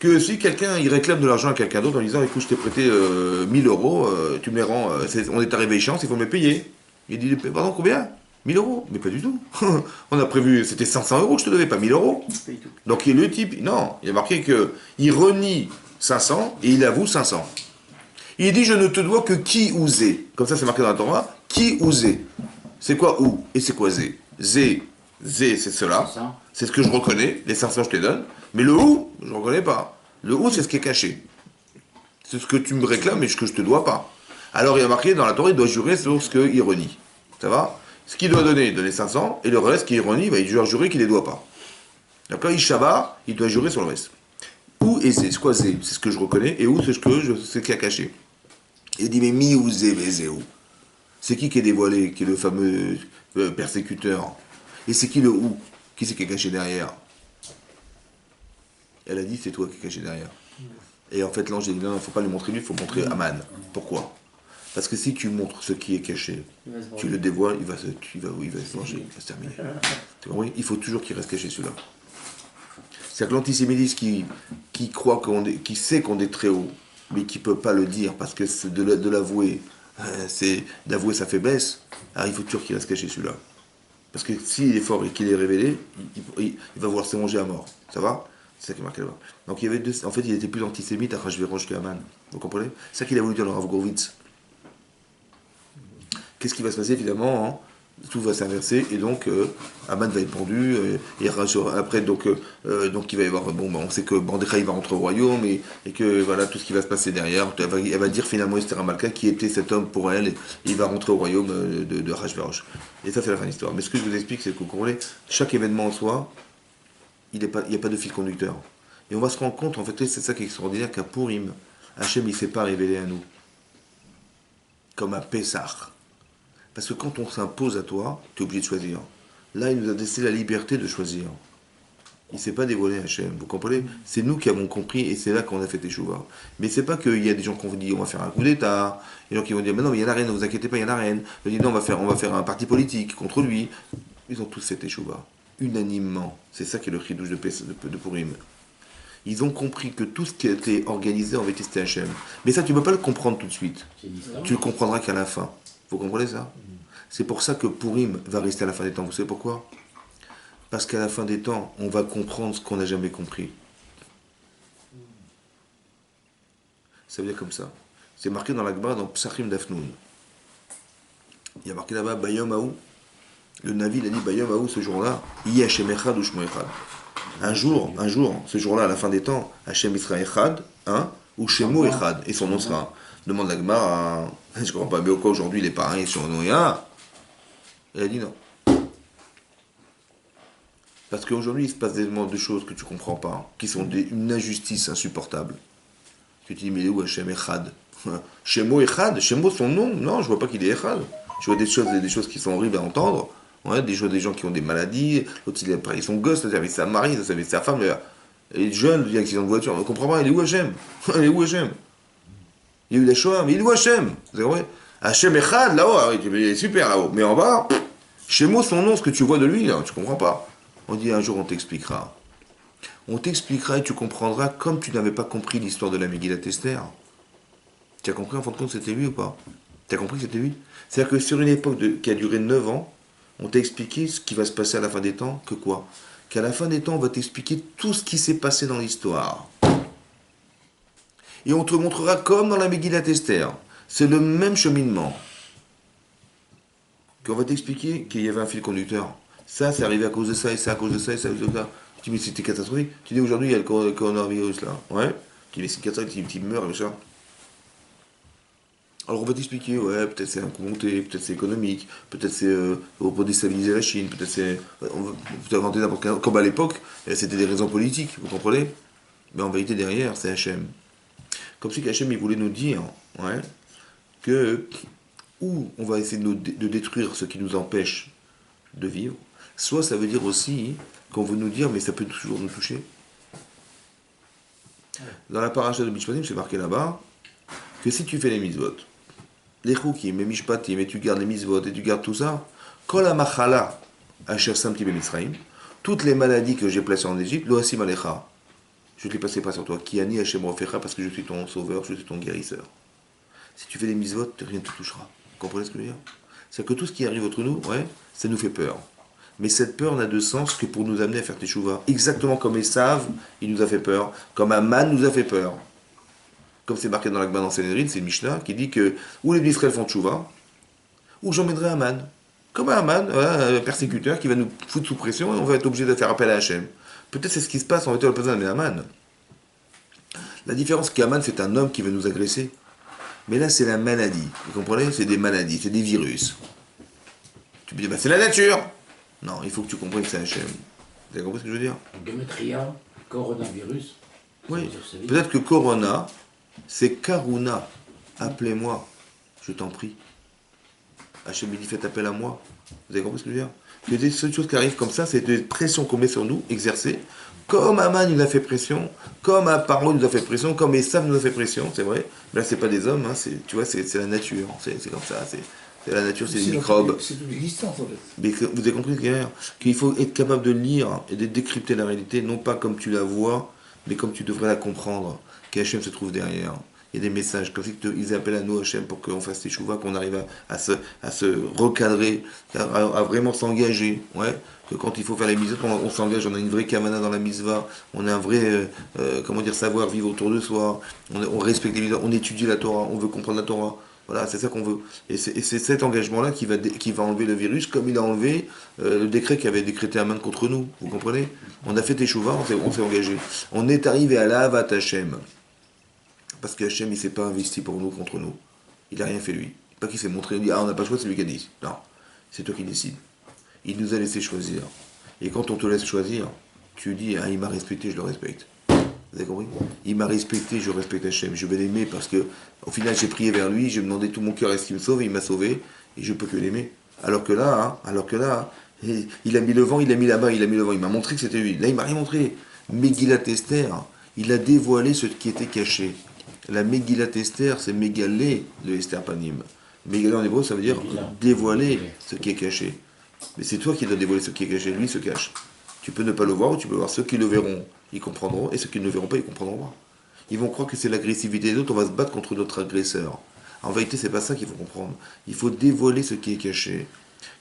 que si quelqu'un il réclame de l'argent à quelqu'un d'autre en disant écoute, je t'ai prêté 1000 euros, tu me les rends, on est arrivé à échéance, il faut me les payer. Il dit pardon, combien? 1000 euros? Mais pas du tout. On a prévu, c'était 500 euros que je te devais, pas 1000 euros. Donc le type, non, il a marqué qu'il renie 500 et il avoue 500. Il dit je ne te dois que qui ou zé. Comme ça, c'est marqué dans la Torah, qui ou zé. C'est quoi ou et c'est quoi zé? Zé, c'est cela, c'est ce que je reconnais, les 500 je te les donne, mais le ou, je ne reconnais pas. Le ou, c'est ce qui est caché. C'est ce que tu me réclames et ce que je te dois pas. Alors il y a marqué dans la Torah, il doit jurer sur ce qu'il renie. Ça va? Ce qu'il doit donner, il donner 500, et le reste qu'il renie, il doit jurer qu'il ne les doit pas. D'accord? Il Shabbat, il doit jurer sur le reste. Où est c'est quoi c'est ce que je reconnais, et où c'est ce que je sais qu'il y a caché. Il dit, mais mi ou zé, où? C'est qui est dévoilé, qui est le fameux persécuteur? Et c'est qui le où? Qui c'est qui est caché derrière? Elle a dit, c'est toi qui es caché derrière. Et en fait, l'ange a dit, non, il ne faut pas lui montrer lui, il faut montrer Aman. Pourquoi? Parce que si tu montres ce qui est caché, tu le dévoiles, il va se venger, il va se terminer. Tu vois, il faut toujours qu'il reste caché celui-là. C'est-à-dire que l'antisémitisme qui sait qu'on est très haut, mais qui ne peut pas le dire parce que c'est de l'avouer, c'est d'avouer sa faiblesse, alors il faut toujours qu'il reste caché celui-là. Parce que s'il est fort et qu'il est révélé, il va vouloir se venger à mort. Ça va? C'est ça qui est marqué là-bas. Donc il y avait deux. En fait, il était plus antisémite à Rajverosh qu'Aman. Vous comprenez? C'est ça qu'il a voulu dire le Rav Gurvitz. Qu'est-ce qui va se passer finalement, hein? Tout va s'inverser et donc Aman va être pendu et après donc il va y avoir on sait que Mordechai va rentrer au royaume et que voilà tout ce qui va se passer derrière, elle va dire finalement Esther Amalka qui était cet homme pour elle et il va rentrer au royaume de Rajverosh. Et ça c'est la fin de l'histoire. Mais ce que je vous explique c'est que vous comprenez, chaque événement en soi, il n'y a pas de fil conducteur. Et on va se rendre compte en fait c'est ça qui est extraordinaire qu'à Purim, Hachem il ne s'est pas révélé à nous comme à Pessah. Parce que quand on s'impose à toi, tu es obligé de choisir. Là, il nous a laissé la liberté de choisir. Il ne s'est pas dévoilé Hachem, vous comprenez? C'est nous qui avons compris et c'est là qu'on a fait Teshuvah. Mais c'est pas qu'il y a des gens qui vont dire on va faire un coup d'État, des gens qui vont dire mais non, mais il y a la reine, ne vous inquiétez pas, il y a la reine. Ils disent non, on va faire un parti politique contre lui. Ils ont tous fait Teshuvah, unanimement. C'est ça qui est le chidouche de Purim. Ils ont compris que tout ce qui a été organisé en vérité c'était Hachem. Mais ça, tu ne peux pas le comprendre tout de suite. Tu le comprendras qu'à la fin. Vous comprenez ça? C'est pour ça que Purim va rester à la fin des temps. Vous savez pourquoi? Parce qu'à la fin des temps, on va comprendre ce qu'on n'a jamais compris. Ça veut dire comme ça. C'est marqué dans la Gemara, dans Psachim d'Afnoun. Il y a marqué là-bas, Bayom Aou. Le Navi, il a dit, Bayom Aou, ce jour-là, Yi Hashem Echad ou Shmo Echad. Un jour, ce jour-là, à la fin des temps, Hashem Israël Echad, ou Shemo Echad, et son nom sera. Demande la Gemara, je ne comprends pas, mais au cas aujourd'hui, il est pareil, sur un nom et un. Elle a dit non. Parce qu'aujourd'hui, il se passe des choses que tu ne comprends pas, qui sont une injustice insupportable. Tu te dis, mais il est où Hachem Echad? Shemo Echad? Shemo, son nom? Non, je ne vois pas qu'il est Echad. Je vois des choses qui sont horribles à entendre. Ouais, des gens qui ont des maladies. L'autre, il a pris son gosse, avec sa mari, avec sa femme. Il est jeune, il y a un accident de voiture. On ne comprend pas, il est où Hachem? Il est où Hachem? Il y a eu la Shoah, mais il est où Hachem? Vous savez, Hachem Echad, là-haut, il est super là-haut. Mais en bas, Shemo, son nom, ce que tu vois de lui, là, tu ne comprends pas. On dit un jour, on t'expliquera. On t'expliquera et tu comprendras comme tu n'avais pas compris l'histoire de la Megillat Esther. Tu as compris en fin de compte c'était lui ou pas? Tu as compris que c'était lui? C'est-à-dire que sur une époque qui a duré 9 ans, on t'a expliqué ce qui va se passer à la fin des temps, que quoi? Qu'à la fin des temps, on va t'expliquer tout ce qui s'est passé dans l'histoire. Et on te montrera comme dans la Megillat Esther. C'est le même cheminement. Qu'on va t'expliquer qu'il y avait un fil conducteur. Ça, c'est arrivé à cause de ça, et ça à cause de ça, et ça à cause de ça. Tu dis, mais c'était catastrophique. Tu dis, aujourd'hui, il y a le coronavirus là. Ouais. Tu dis, mais c'est catastrophique, il meurt, et ça. Alors, on va t'expliquer, ouais, peut-être c'est un coup monté, peut-être c'est économique, peut-être c'est pour déstabiliser la Chine, peut-être c'est. On va inventer n'importe quel. Comme à l'époque, c'était des raisons politiques, vous comprenez? Mais en vérité, derrière, c'est Hachem. Comme si Hachem, il voulait nous dire, ouais, que. Ou on va essayer de détruire ce qui nous empêche de vivre, soit ça veut dire aussi qu'on veut nous dire, mais ça peut toujours nous toucher. Dans la paracha de Mishpatim, c'est marqué là-bas que si tu fais les mitzvot, les choukim, les mishpatim, et tu gardes les mitzvot, et tu gardes tout ça, kol ha-machala asher samti b'Mitzrayim, toutes les maladies que j'ai placées en Égypte, lo asim alecha, je ne les passerai pas sur toi, ki ani Hashem rofecha, parce que je suis ton sauveur, je suis ton guérisseur. Si tu fais les mitzvot, rien ne te touchera. Vous comprenez ce que je veux dire? C'est que tout ce qui arrive entre nous, ouais, ça nous fait peur. Mais cette peur n'a de sens que pour nous amener à faire Teshuvah. Exactement comme Esav, il nous a fait peur, comme Aman nous a fait peur. Comme c'est marqué dans la Gemara dans Sanhedrin, c'est le Mishnah qui dit que ou les Israël font Teshuvah, ou j'emmènerai Aman. Comme Aman, un persécuteur qui va nous foutre sous pression et on va être obligé de faire appel à Hachem. Peut-être c'est ce qui se passe en fait, on va Aman. La différence c'est qu'Aman c'est un homme qui veut nous agresser. Mais là, c'est la maladie. Vous comprenez? C'est des maladies, c'est des virus. Tu peux dire, bah, c'est la nature. Non, il faut que tu comprennes que c'est Hachem. Vous avez compris ce que je veux dire? Gematria, coronavirus. Oui. Peut-être que Corona, c'est Karuna. Appelez-moi, je t'en prie. Hachem dit, faites appel à moi. Vous avez compris ce que je veux dire? Que des seules choses qui arrivent comme ça, c'est des pressions qu'on met sur nous, exercées. Comme Aman nous a fait pression, comme Paro nous a fait pression, comme Esav nous a fait pression, c'est vrai. Mais là, c'est pas des hommes, hein, tu vois, c'est la nature. C'est comme ça, c'est la nature, c'est des microbes. C'est une existence en fait. Mais vous avez compris qu'il faut être capable de lire et de décrypter la réalité, non pas comme tu la vois, mais comme tu devrais la comprendre, qu'Hachem se trouve derrière. Il y a des messages, comme si ils appellent à nous Hachem pour qu'on fasse teshuva, qu'on arrive à se recadrer, à vraiment s'engager. Ouais. Que quand il faut faire les mitzvot, on s'engage, on a une vraie kavana dans la mitzvah, on a un vrai savoir vivre autour de soi, on respecte les mitzvot, on étudie la Torah, on veut comprendre la Torah. Voilà, c'est ça qu'on veut. Et c'est cet engagement-là qui va enlever le virus, comme il a enlevé le décret qui avait décrété Aman contre nous. Vous comprenez? On a fait teshuva, on s'est engagé. On est arrivé à la Avat Hachem. Parce que Hachem, il ne s'est pas investi pour nous, contre nous. Il n'a rien fait lui. Pas qu'il s'est montré, il dit, ah, on n'a pas le choix, c'est lui qui a dit. Non, c'est toi qui décides. Il nous a laissé choisir. Et quand on te laisse choisir, tu dis, ah, il m'a respecté, je le respecte. Vous avez compris? Il m'a respecté, je respecte Hachem. Je vais l'aimer parce que, au final, j'ai prié vers lui, j'ai demandé tout mon cœur, est-ce qu'il me sauve? Il m'a sauvé, et je peux que l'aimer. Alors que là, il a mis le vent, il a mis là-bas, il a mis le vent, il m'a montré que c'était lui. Là, il m'a rien montré. Megillat Esther, il a dévoilé ce qui était caché. La Megillat Esther, c'est Mégalé de Esther Panim. Mégalé en hébreu, ça veut dire dévoiler ce qui est caché. Mais c'est toi qui dois dévoiler ce qui est caché, lui se cache. Tu peux ne pas le voir ou tu peux voir. Ceux qui le verront, ils comprendront, et ceux qui ne le verront pas, ils comprendront pas. Ils vont croire que c'est l'agressivité des autres, on va se battre contre notre agresseur. En vérité, c'est pas ça qu'il faut comprendre. Il faut dévoiler ce qui est caché.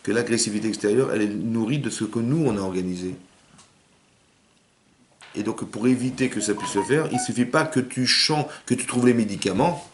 Que l'agressivité extérieure, elle est nourrie de ce que nous, on a organisé. Et donc, pour éviter que ça puisse se faire, il ne suffit pas que tu chantes, que tu trouves les médicaments,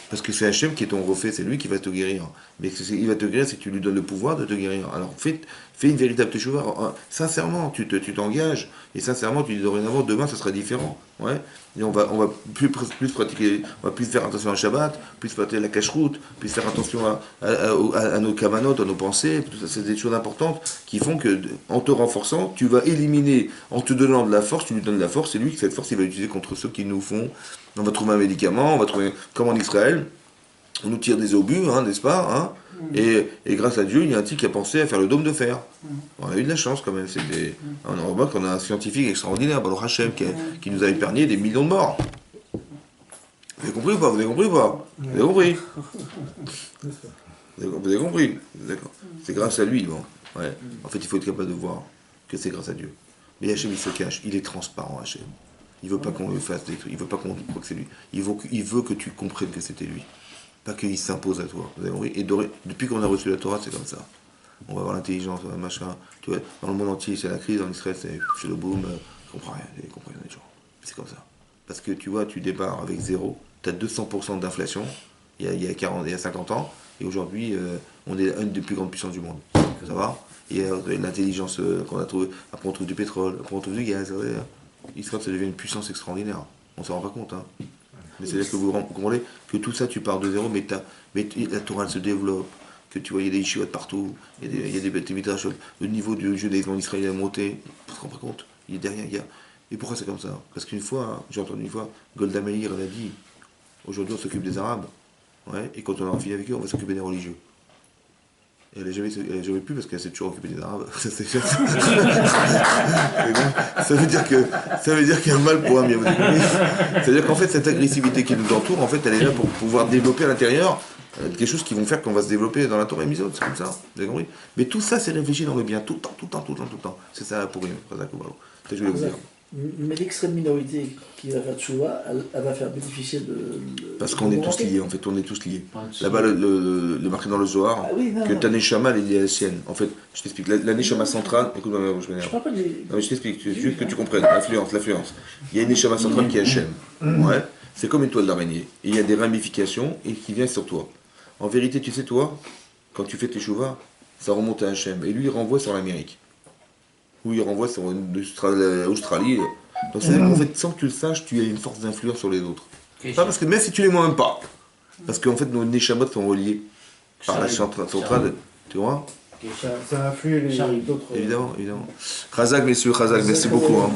parce que c'est Hachem qui est ton refait, c'est lui qui va te guérir. Mais il va te guérir si tu lui donnes le pouvoir de te guérir. Alors, fais une véritable teshuva. Sincèrement, tu t'engages, et sincèrement, tu dis dorénavant, demain, ça sera différent. Ouais. Et on va plus pratiquer, on va plus faire attention à Shabbat, plus pratiquer la cache-route, plus faire attention à nos kavanot, à nos pensées. Tout ça, c'est des choses importantes qui font que, en te renforçant, tu vas éliminer, en te donnant de la force, tu lui donnes de la force, c'est lui, cette force, il va l'utiliser contre ceux qui nous font. On va trouver un médicament, on va trouver, comme en Israël, on nous tire des obus, hein, n'est-ce pas, hein, et grâce à Dieu, il y a un type qui a pensé à faire le dôme de fer. On a eu de la chance quand même. On remarque qu'on a un scientifique extraordinaire, Baruch Hashem, qui nous a épargné des millions de morts. Vous avez compris ou pas? Vous avez compris ou pas? Vous avez compris? Vous avez compris? D'accord. C'est grâce à lui. Bon. Ouais. En fait, il faut être capable de voir que c'est grâce à Dieu. Mais Hachem, il se cache. Il est transparent, Hachem. Il ne veut pas qu'on lui fasse des trucs. Il ne veut pas qu'on croie que c'est lui. Il veut que tu comprennes que c'était lui. Pas qu'il s'impose à toi. Vous avez compris? Et depuis qu'on a reçu la Torah, c'est comme ça. On va avoir l'intelligence, machin. Tu vois, dans le monde entier, c'est la crise. En Israël, c'est le boom. Je comprends rien. Je comprends rien des gens. C'est comme ça. Parce que tu vois, tu départs avec zéro. Tu as 200% d'inflation il y a 50 ans. Et aujourd'hui, on est une des plus grandes puissances du monde. Ça va? Et l'intelligence qu'on a trouvée. Après, on trouve du pétrole. Après, on trouve du gaz. Israël, ça devient une puissance extraordinaire. On s'en rend pas compte. Hein. Mais c'est-à-dire que vous comprenez que tout ça, tu pars de zéro, mais la Torah, elle se développe. Que tu vois, il y a des yeshivot partout, il y a des bêtes midrash, le niveau du judaïsme en Israël a monté. Tu te rends pas compte? Il est derrière, il y a. Et pourquoi c'est comme ça? Parce qu'une fois, j'ai entendu une fois, Golda Meir, elle a dit, aujourd'hui on s'occupe des Arabes, ouais, et quand on aura fini avec eux, on va s'occuper des religieux. Et elle n'a jamais pu parce qu'elle s'est toujours occupée des Arabes. Ça veut dire qu'il y a un mal pour un bien. C'est-à-dire qu'en fait, cette agressivité qui nous entoure, en fait, elle est là pour pouvoir développer à l'intérieur quelque chose qui vont faire qu'on va se développer dans la Torah émisode, c'est comme ça. Vous avez compris? Mais tout ça, c'est réfléchi dans le bien, tout le temps. C'est ça pour rien. C'est ça que je voulais vous dire. Mais l'extrême minorité qui va faire tchouva, elle va faire bénéficier de... Parce qu'on est tous liés, en fait, on est tous liés. Là-bas, le marqué dans le Zohar, que ta Neshama, elle est liée à la sienne. En fait, je t'explique, la Neshama centrale, écoute-moi, je m'énerve. Non, mais je t'explique, juste que tu comprennes, l'influence. Il y a une Neshama centrale qui est Hachem. Ouais, c'est comme une toile d'araignée. Et il y a des ramifications et qui viennent sur toi. En vérité, tu sais, toi, quand tu fais tes chouvas, ça remonte à Hachem. Et lui, il renvoie sur l'Amérique. Ou il renvoie sur l'Australie. Donc c'est-à-dire qu'en fait, sans que tu le saches, tu as une force d'influence sur les autres. Pas parce que même si tu les vois même pas, Parce qu'en fait, nos Neshamot sont reliés par la centrale, tu vois. Ça influe les d'autres. Évidemment, évidemment. Khazak, messieurs, Khazak, merci beaucoup. Hein.